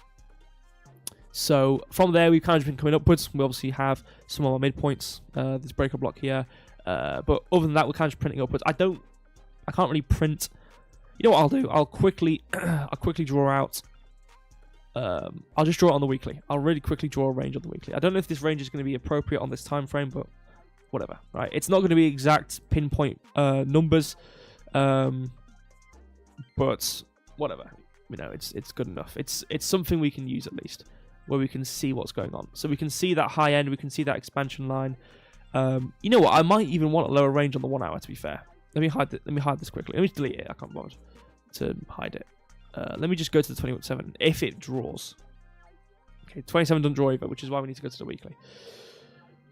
So from there we've kind of been coming upwards. We obviously have some of our midpoints, this breaker block here, but other than that we're kind of just printing upwards. I can't really print. You know what I'll do? I'll quickly draw out. I'll just draw it on the weekly. I'll really quickly draw a range on the weekly. I don't know if this range is going to be appropriate on this time frame, but whatever, right? It's not going to be exact pinpoint numbers, but whatever. It's good enough. It's something we can use at least, where we can see what's going on. So we can see that high end. We can see that expansion line. You know what? I might even want a lower range on the 1 hour. To be fair, let me hide this quickly. Let me delete it. I can't bother to hide it. Let me just go to the 27 if it draws. Okay, 27 doesn't draw either, which is why we need to go to the weekly.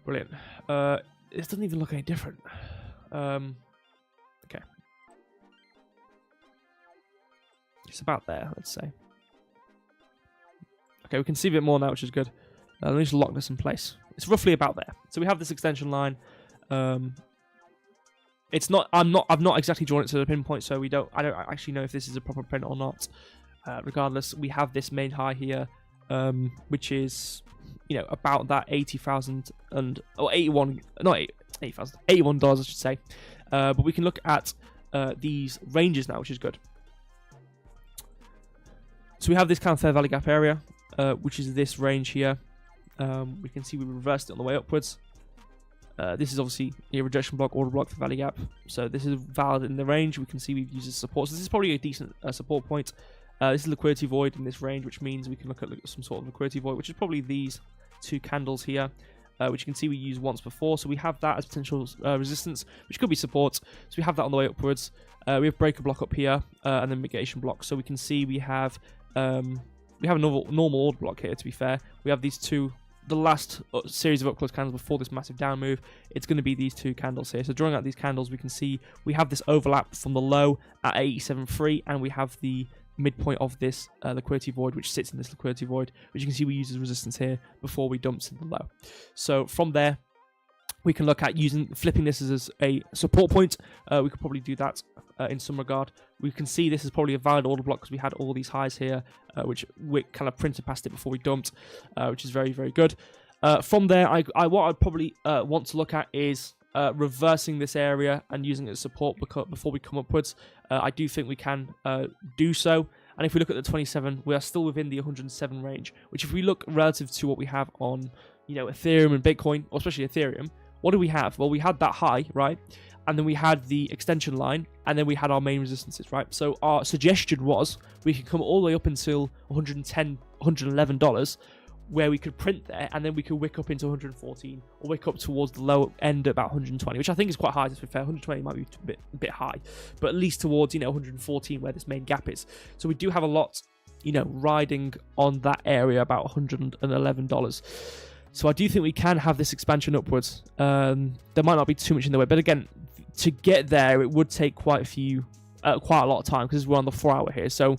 Brilliant. This doesn't even look any different. Okay. It's about there, let's say. Okay, we can see a bit more now, which is good. Let me just lock this in place. It's roughly about there. So we have this extension line. It's not. I've not exactly drawn it to the pinpoint, so I don't actually know if this is a proper print or not. Regardless, we have this main high here, which is, about that 80,000 and $81, not 80,000, $81, I should say. But we can look at these ranges now, which is good. So we have this kind of fair value gap area, which is this range here. We can see we reversed it on the way upwards. This is obviously a rejection block, order block for value gap. So this is valid in the range. We can see we've used as support. So this is probably a decent support point. This is liquidity void in this range, which means we can look at some sort of liquidity void, which is probably these two candles here, which you can see we used once before. So we have that as potential resistance, which could be support. So we have that on the way upwards. We have breaker block up here, and then mitigation block. So we can see we have a normal order block here, to be fair. We have these two, the last series of up close candles before this massive down move. It's going to be these two candles here. So drawing out these candles, we can see we have this overlap from the low at 87.3, and we have the midpoint of this liquidity void, which sits in this liquidity void, which you can see we use as resistance here before we dump to the low. So from there, we can look at flipping this as a support point. We could probably do that in some regard. We can see this is probably a valid order block because we had all these highs here, which we kind of printed past it before we dumped, which is very, very good. From there, what I'd probably want to look at is reversing this area and using it as support before we come upwards. I do think we can do so. And if we look at the 27, we are still within the 107 range, which if we look relative to what we have on, Ethereum and Bitcoin, or especially Ethereum, what do we have? Well, we had that high, right? And then we had the extension line, and then we had our main resistances, right? So our suggestion was we could come all the way up until $110, $111, where we could print there, and then we could wick up into 114, or wick up towards the low end at about 120, which I think is quite high, to be fair. 120 might be a bit high, but at least towards, 114, where this main gap is. So we do have a lot, riding on that area, about $111. So I do think we can have this expansion upwards. There might not be too much in the way, but again, to get there, it would take quite a lot of time because we're on the 4-hour here. So,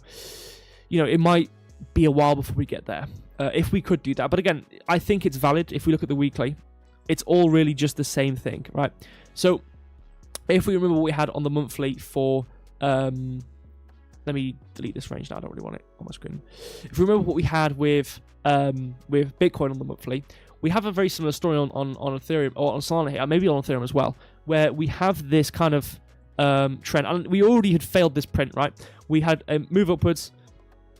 it might be a while before we get there. If we could do that. But again, I think it's valid. If we look at the weekly, it's all really just the same thing, right? So if we remember what we had on the monthly for, let me delete this range now. I don't really want it on my screen. If we remember what we had with Bitcoin on the monthly, we have a very similar story on Ethereum, or on Solana here, maybe on Ethereum as well, where we have this kind of trend. And we already had failed this print, right? We had a move upwards,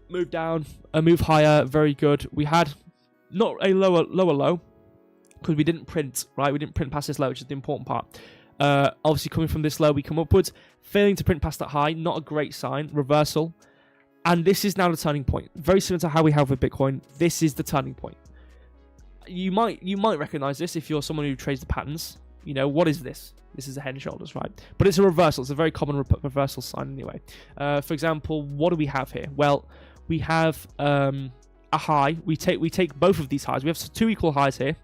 move down, a move higher, very good. We had not a lower low, because we didn't print, right? We didn't print past this low, which is the important part. Obviously, coming from this low, we come upwards, failing to print past that high, not a great sign, reversal. And this is now the turning point. Very similar to how we have with Bitcoin, this is the turning point. You might recognize this if you're someone who trades the patterns. What is this? This is a head and shoulders, right? But it's a reversal. It's a very common reversal sign anyway. For example, what do we have here? Well, we have a high. We take both of these highs. We have 2 equal highs here.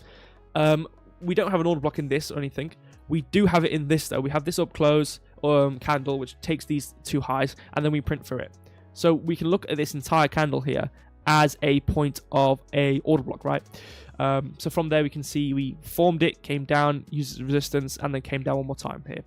We don't have an order block in this or anything. We do have it in this though. We have this up close candle, which takes these 2 highs, and then we print for it. So we can look at this entire candle here as a point of a order block, right? So from there we can see we formed it, came down, used resistance, and then came down one more time here.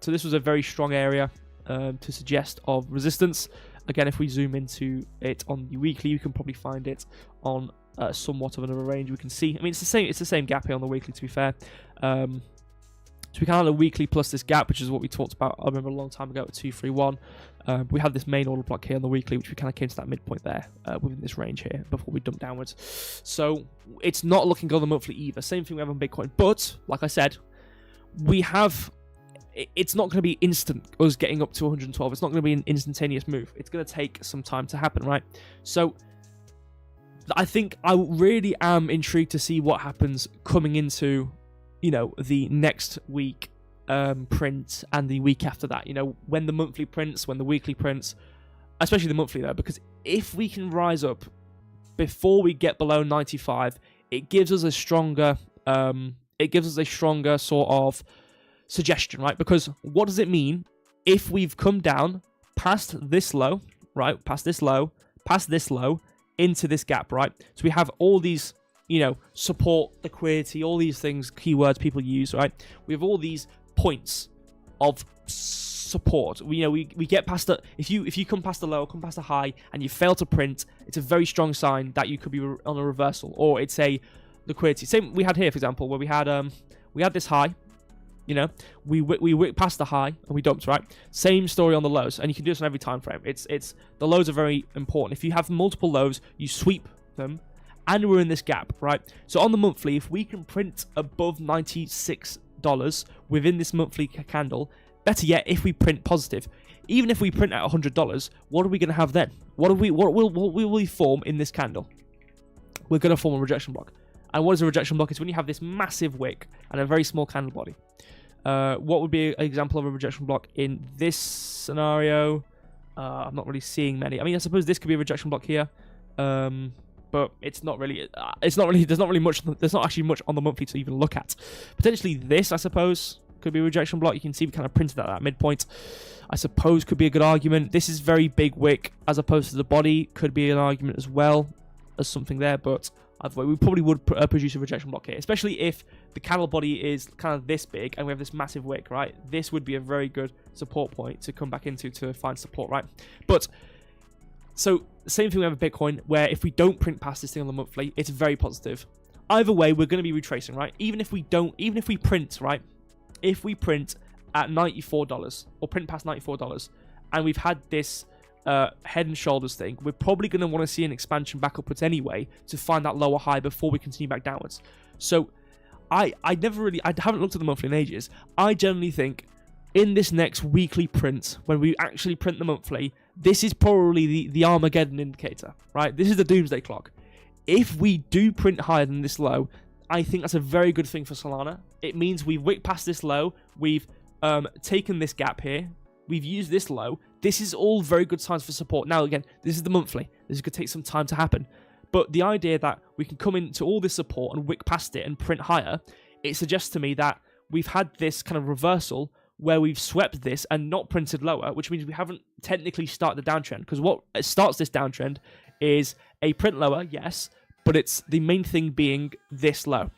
So this was a very strong area to suggest of resistance. Again, if we zoom into it on the weekly, you can probably find it on somewhat of another range. We can see, it's the same gap here on the weekly, to be fair. So we can have a weekly plus this gap, which is what we talked about, I remember a long time ago at 231. We had this main order block here on the weekly, which we kind of came to that midpoint there within this range here before we dumped downwards. So it's not looking good on the monthly either. Same thing we have on Bitcoin. But, like I said, it's not going to be instant, us getting up to 112. It's not going to be an instantaneous move. It's going to take some time to happen, right? So I think I really am intrigued to see what happens coming into, the next week print and the week after that. When the monthly prints, when the weekly prints, especially the monthly though, because if we can rise up before we get below 95, it gives us a stronger sort of suggestion, right? Because what does it mean if we've come down past this low, right? Past this low, into this gap, right? So we have all these, support, liquidity, all these things, keywords people use, right? We have all these points of support. We get past it. If you come past the low, come past the high, and you fail to print, it's a very strong sign that you could be on a reversal, or it's a liquidity. Same we had here, for example, where we had this high. We passed the high and we dumped, right? Same story on the lows, and you can do this on every time frame. It's the lows are very important. If you have multiple lows, you sweep them, and we're in this gap, right? So on the monthly, if we can print above $96 within this monthly candle, better yet, if we print positive, even if we print at $100, what are we going to have then? What will we form in this candle? We're going to form a rejection block. And what is a rejection block? It's when you have this massive wick and a very small candle body. What would be an example of a rejection block in this scenario? I'm not really seeing many. I suppose this could be a rejection block here, but it's not really. There's not actually much on the monthly to even look at. Potentially this, I suppose, could be a rejection block. You can see we kind of printed at that midpoint. I suppose could be a good argument. This is very big wick as opposed to the body. Could be an argument as well as something there, but either way, we probably would produce a rejection block here, especially if the candle body is kind of this big and we have this massive wick, right? This would be a very good support point to come back into to find support, right? But so same thing we have with Bitcoin, where if we don't print past this thing on the monthly, it's very positive. Either way, we're going to be retracing, right? Even if we print, right? If we print at $94 or print past $94 and we've had this head and shoulders thing, we're probably going to want to see an expansion back upwards anyway to find that lower high before we continue back downwards. So I haven't looked at the monthly in ages. I generally think in this next weekly print, when we actually print the monthly, this is probably the Armageddon indicator, right? This is the doomsday clock. If we do print higher than this low, I think that's a very good thing for Solana. It means we've wicked past this low, we've taken this gap here, we've used this low. This is all very good signs for support. Now, again, this is the monthly. This is going to take some time to happen. But the idea that we can come into all this support and wick past it and print higher, it suggests to me that we've had this kind of reversal where we've swept this and not printed lower, which means we haven't technically started the downtrend. Because what starts this downtrend is a print lower, yes, but it's the main thing being this low.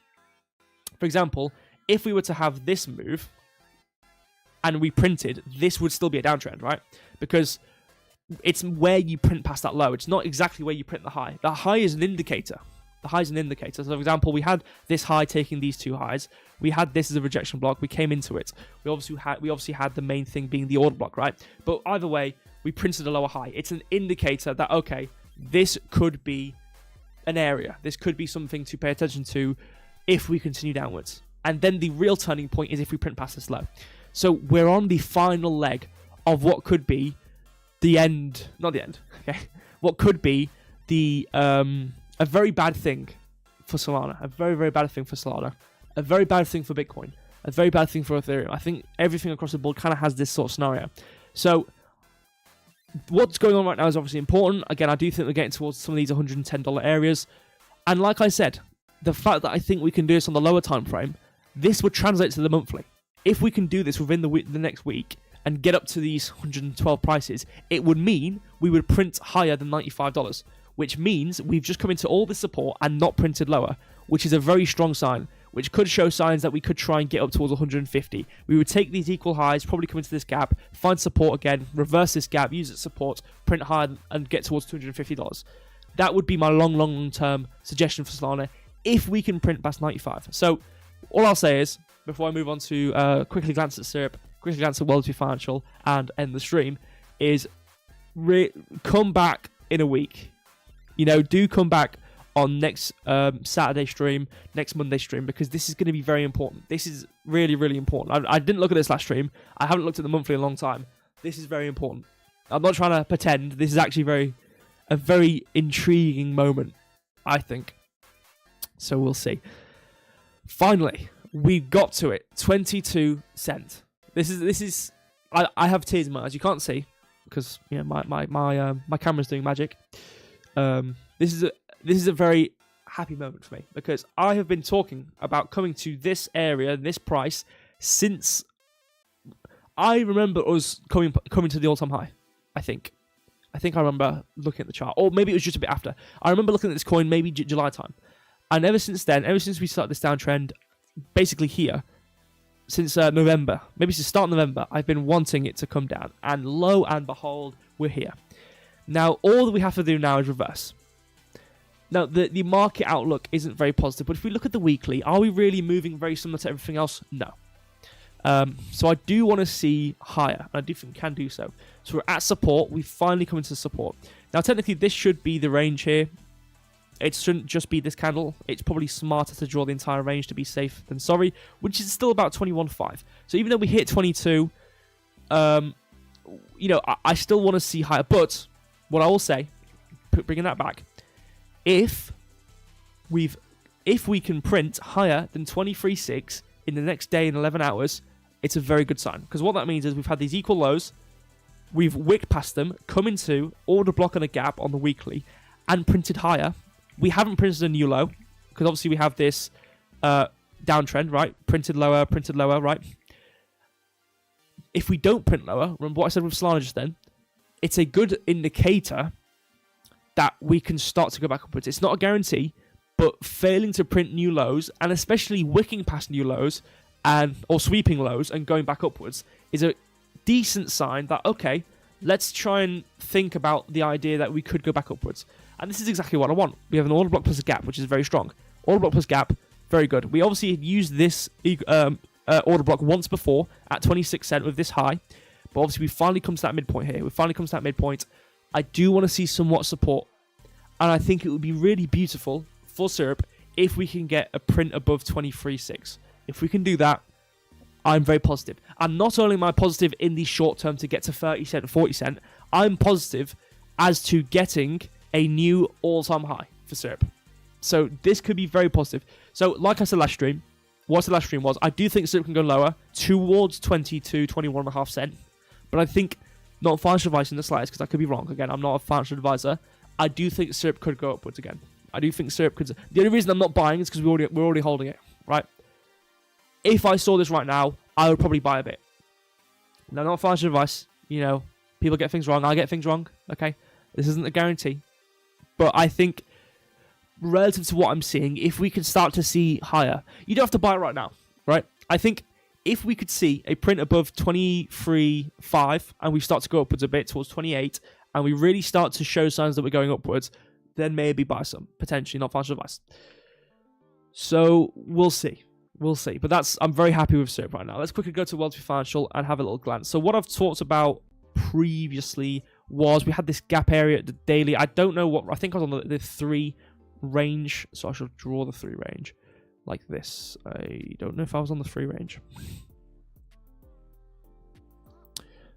For example, if we were to have this move and we printed, this would still be a downtrend, right? Because it's where you print past that low. It's not exactly where you print the high. The high is an indicator. The high is an indicator. So, for example, we had this high taking these two highs. We had this as a rejection block. We came into it. We obviously had the main thing being the order block, right? But either way, we printed a lower high. It's an indicator that, okay, this could be an area. This could be something to pay attention to if we continue downwards. And then the real turning point is if we print past this low. So we're on the final leg of what could be the end, not the end, okay? What could be the a very bad thing for Solana, a very, very bad thing for Solana, a very bad thing for Bitcoin, a very bad thing for Ethereum. I think everything across the board kind of has this sort of scenario. So what's going on right now is obviously important. Again, I do think we're getting towards some of these $110 areas. And like I said, the fact that I think we can do this on the lower time frame, this would translate to the monthly. If we can do this within the next week and get up to these 112 prices, it would mean we would print higher than $95, which means we've just come into all this support and not printed lower, which is a very strong sign, which could show signs that we could try and get up towards 150. We would take these equal highs, probably come into this gap, find support again, reverse this gap, use its support, print higher and get towards $250. That would be my long-term suggestion for Solana if we can print past 95. So all I'll say is, before I move on to quickly glance at Syrup, quickly glance at World View Financial, and end the stream, is come back in a week. You know, do come back on next Saturday stream, next Monday stream, because this is going to be very important. This is really, really important. I didn't look at this last stream. I haven't looked at the monthly in a long time. This is very important. I'm not trying to pretend. This is actually a very intriguing moment, I think. So we'll see. Finally, we got to it. 22 cents. This is. I have tears in my eyes. You can't see because my camera's doing magic. This is a very happy moment for me because I have been talking about coming to this area, this price, since I remember us coming to the all-time high. I think I remember looking at the chart, or maybe it was just a bit after. I remember looking at this coin maybe July time, and ever since we started this downtrend, basically here, since November, maybe since start of November, I've been wanting it to come down, and lo and behold, we're here. Now, all that we have to do now is reverse. Now, the market outlook isn't very positive, but if we look at the weekly, are we really moving very similar to everything else? No. So I do want to see higher, and I do think we can do so. So we're at support. We've finally come into support. Now, technically, this should be the range here. It shouldn't just be this candle. It's probably smarter to draw the entire range to be safe than sorry, which is still about 21.5. So even though we hit 22, I still want to see higher. But what I will say, bringing that back, if we can print higher than 23.6 in the next day in 11 hours, it's a very good sign. Because what that means is we've had these equal lows, we've wicked past them, come into order block and a gap on the weekly, and printed higher. We haven't printed a new low, because obviously we have this downtrend, right? Printed lower, right? if we don't print lower, remember what I said with Solana just then, it's a good indicator that we can start to go back upwards. It's not a guarantee, but failing to print new lows, and especially wicking past new lows, or sweeping lows and going back upwards, is a decent sign that, okay, let's try and think about the idea that we could go back upwards. And this is exactly what I want. We have an order block plus a gap, which is very strong. Order block plus gap, very good. We obviously used this order block once before at 26 cent with this high, but obviously we finally come to that midpoint here. We finally come to that midpoint. I do want to see somewhat support, and I think it would be really beautiful for Syrup if we can get a print above 23.6. If we can do that, I'm very positive. And not only am I positive in the short term to get to 30 cent, 40 cent, I'm positive as to getting a new all-time high for Syrup. So this could be very positive. So like I said last stream, what the last stream was, I do think Syrup can go lower towards 20 to 21.5 cent. But I think, not financial advice in the slightest, because I could be wrong. Again, I'm not a financial advisor. I do think Syrup could go upwards again. I do think Syrup could. The only reason I'm not buying is because we're already holding it, right? If I saw this right now, I would probably buy a bit. Now, not financial advice. You know, people get things wrong. I get things wrong. Okay, this isn't a guarantee, but I think relative to what I'm seeing, if we can start to see higher, you don't have to buy it right now, right? I think if we could see a print above 23.5 and we start to go upwards a bit towards 28, and we really start to show signs that we're going upwards, then maybe buy some, potentially, not financial advice. So we'll see. We'll see. But I'm very happy with Syrup right now. Let's quickly go to Wealthy Financial and have a little glance. So what I've talked about previously was we had this gap area at the daily. I don't know what, I think I was on the 3 range. So I should draw the 3 range like this. I don't know if I was on the 3 range.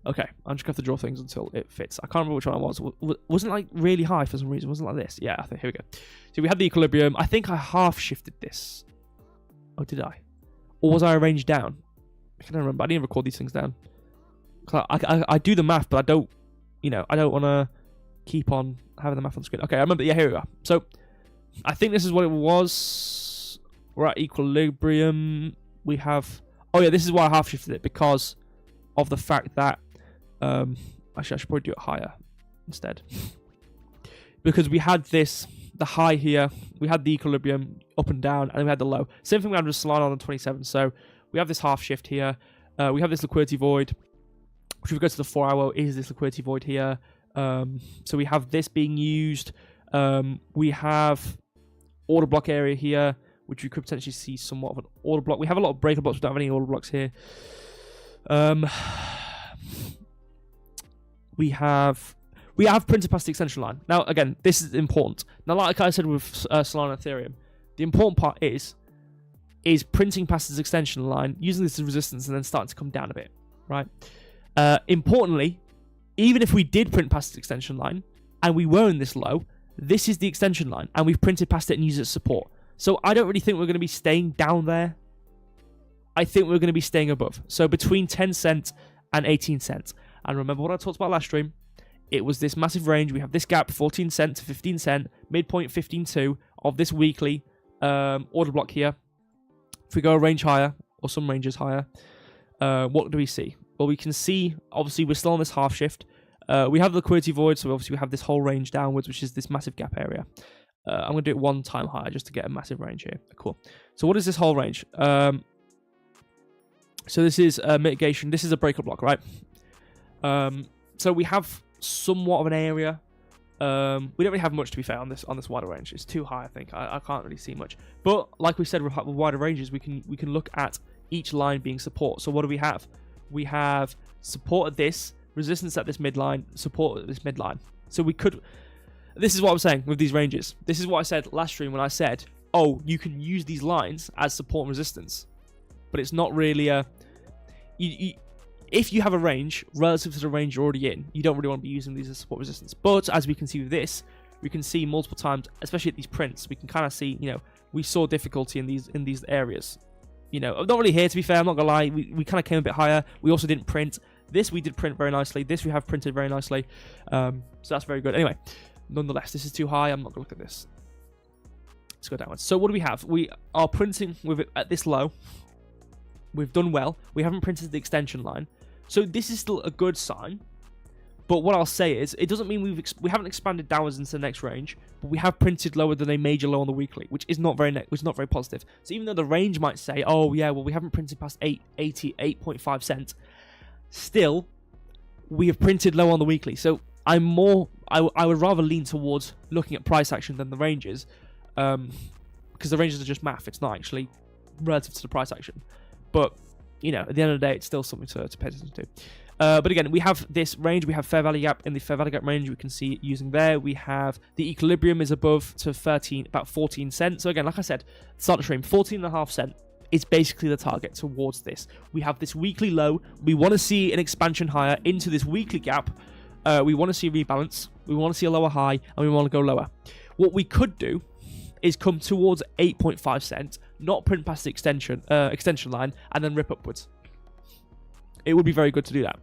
Okay, I'm just going to have to draw things until it fits. I can't remember which one it was. Wasn't it like really high for some reason? Wasn't it like this? Yeah, I think, here we go. So we had the equilibrium. I think I half shifted this. Oh, did I? Or was I arranged down? I can't remember. I didn't record these things down. I do the math, but I don't want to keep on having the math on the screen. Okay, I remember. Yeah, here we are. So I think this is what it was. We're at equilibrium. We have... Oh, yeah, this is why I half shifted it, because of the fact that... actually, I should probably do it higher instead. Because we had this... The high here, we had the equilibrium up and down, and then we had the low. Same thing we had with Solana on 27. So we have this half shift here. We have this liquidity void, which if we go to the 4 hour, is this liquidity void here. So we have this being used. We have order block area here, which we could potentially see somewhat of an order block. We have a lot of breaker blocks. We don't have any order blocks here. We have printed past the extension line. Now, again, this is important. Now, like I said with Solana Ethereum, the important part is printing past this extension line, using this as resistance, and then starting to come down a bit, right? Importantly, even if we did print past the extension line, and we were in this low, this is the extension line, and we've printed past it and used it as support. So I don't really think we're going to be staying down there. I think we're going to be staying above. So between 10 cents and 18 cents. And remember what I talked about last stream? It was this massive range. We have this gap, 14 cent to 15 cent, midpoint 15.2 of this weekly order block here. If we go a range higher, or some ranges higher, what do we see? Well, we can see, obviously, we're still on this half shift. We have the liquidity void, so obviously we have this whole range downwards, which is this massive gap area. I'm going to do it 1 time higher just to get a massive range here. Cool. So what is this whole range? So this is mitigation. This is a breaker block, right? So we have somewhat of an area. We don't really have much, to be fair, on this wider range. It's too high, I think. I can't really see much. But like we said, with wider ranges, we can look at each line being support. So what do we have? We have support at this, resistance at this midline, support at this midline. So we could... This is what I'm saying with these ranges. This is what I said last stream when I said, oh, you can use these lines as support and resistance. But it's not really a... if you have a range relative to the range you're already in, you don't really want to be using these as support resistance. But as we can see with this, we can see multiple times, especially at these prints, we can kind of see, we saw difficulty in these areas. I'm not really here, to be fair, I'm not going to lie. We kind of came a bit higher. We also didn't print. This we did print very nicely. This we have printed very nicely. So that's very good. Anyway, nonetheless, this is too high. I'm not going to look at this. Let's go downwards. So what do we have? We are printing with it at this low. We've done well. We haven't printed the extension line. So this is still a good sign. But what I'll say is, it doesn't mean we haven't expanded downwards into the next range, but we have printed lower than a major low on the weekly, which is not very positive. So even though the range might say, oh yeah, well we haven't printed past 8.5 cents, still we have printed low on the weekly. So I would rather lean towards looking at price action than the ranges, because the ranges are just math. It's not actually relative to the price action. But you know, at the end of the day, it's still something to pay attention to. But again, we have this range. We have fair value gap. In the fair value gap range, we can see it using there. We have the equilibrium is above to about 14 cents. So again, like I said, start the stream, 14.5 cent is basically the target towards this. We have this weekly low. We want to see an expansion higher into this weekly gap. We want to see a rebalance. We want to see a lower high, and we want to go lower. What we could do is come towards 8.5 cents, not print past the extension line, and then rip upwards. It would be very good to do that.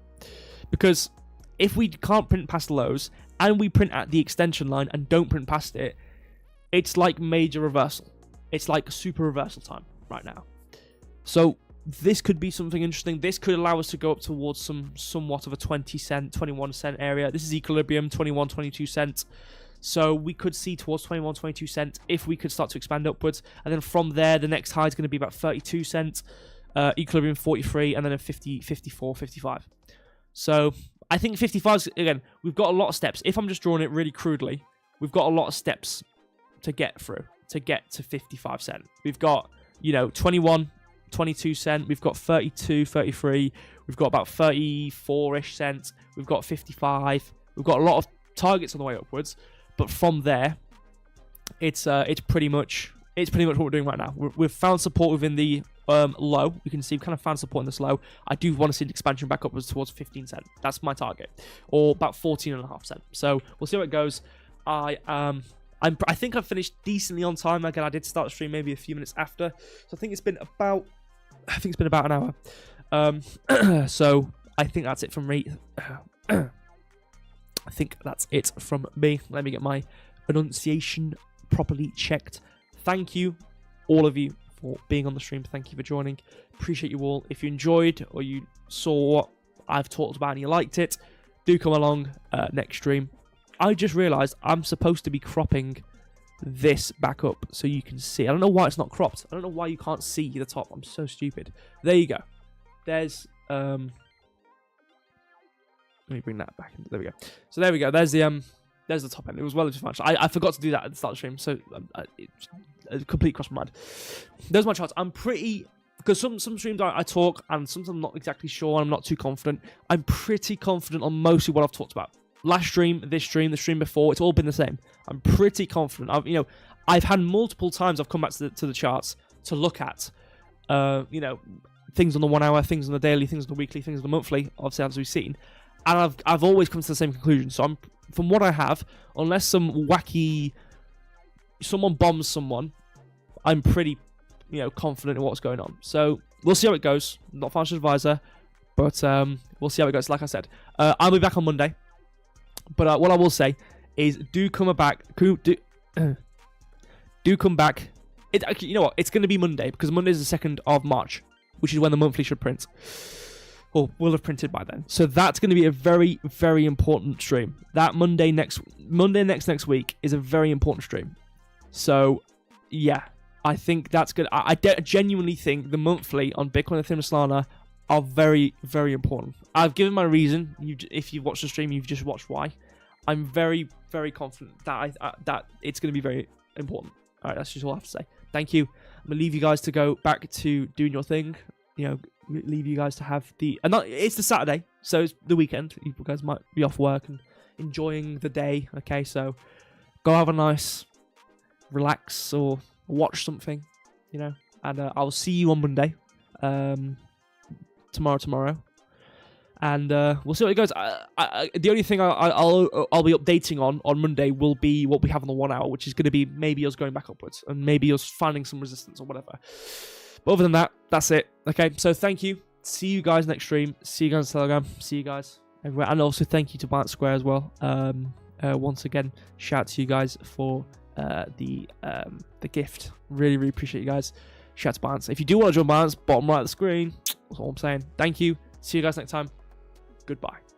Because if we can't print past the lows and we print at the extension line and don't print past it, it's like major reversal. It's like super reversal time right now. So this could be something interesting. This could allow us to go up towards somewhat of a 20 cent, 21 cent area. This is equilibrium, 21, 22 cents. So we could see towards 21, 22 cents if we could start to expand upwards. And then from there, the next high is going to be about 32 cents. Equilibrium 43, and then a 50, 54, 55. So I think 55, again, we've got a lot of steps. If I'm just drawing it really crudely, we've got a lot of steps to get through to get to 55 cent. We've got, 21, 22 cent. We've got 32, 33. We've got about 34-ish cents. We've got 55. We've got a lot of targets on the way upwards. But from there, it's pretty much what we're doing right now. We've found support within the low. You can see we've kind of found support in this low. I do want to see an expansion back upwards towards 15 cent. That's my target, or about 14.5 cent. So we'll see how it goes. I think I've finished decently on time. Again, I did start the stream maybe a few minutes after, so I think it's been about an hour. So I think that's it from me. I think that's it from me. Let me get my enunciation properly checked. Thank you, all of you, for being on the stream. Thank you for joining. Appreciate you all. If you enjoyed or you saw what I've talked about and you liked it, do come along next stream. I just realised I'm supposed to be cropping this back up so you can see. I don't know why it's not cropped. I don't know why you can't see the top. I'm so stupid. There you go. There's let me bring that back. There we go. So there we go. There's the top end. It was well much. I forgot to do that at the start of the stream, so it completely crossed my mind. There's my charts. I'm pretty, because some streams I talk and sometimes I'm not exactly sure and I'm not too confident. I'm pretty confident on mostly what I've talked about. Last stream, this stream, the stream before, it's all been the same. I'm pretty confident. I've had multiple times I've come back to the charts to look at, things on the 1 hour, things on the daily, things on the weekly, things on the monthly, obviously as we've seen, and I've always come to the same conclusion. So from what I have, unless someone bombs someone, I'm pretty, confident in what's going on. So we'll see how it goes. I'm not a financial advisor, but we'll see how it goes. Like I said, I'll be back on Monday. But what I will say is, do come back. Do come back. You know what? It's going to be Monday, because Monday is the 2nd of March, which is when the monthly should print. Or will have printed by then. So that's going to be a very, very important stream. That Monday next week is a very important stream. So, yeah, I think that's good. I genuinely think the monthly on Bitcoin, Ethereum, Solana are very, very important. I've given my reason. If you've watched the stream, you've just watched why. I'm very, very confident that that it's going to be very important. All right, that's just all I have to say. Thank you. I'm going to leave you guys to go back to doing your thing. Leave you guys to have it's the Saturday, so it's the weekend. You guys might be off work and enjoying the day. Okay, so go have a nice relax or watch something, and I'll see you on Monday. Tomorrow, and we'll see what it goes. The only thing I'll be updating on Monday will be what we have on the 1 hour, which is going to be maybe us going back upwards and maybe us finding some resistance or whatever. But other than that, that's it. Okay, so thank you. See you guys next stream. See you guys on Telegram. See you guys everywhere. And also thank you to Binance Square as well. Once again, shout out to you guys for the gift. Really, really appreciate you guys. Shout out to Binance. If you do want to join Binance, bottom right of the screen. That's all I'm saying. Thank you. See you guys next time. Goodbye.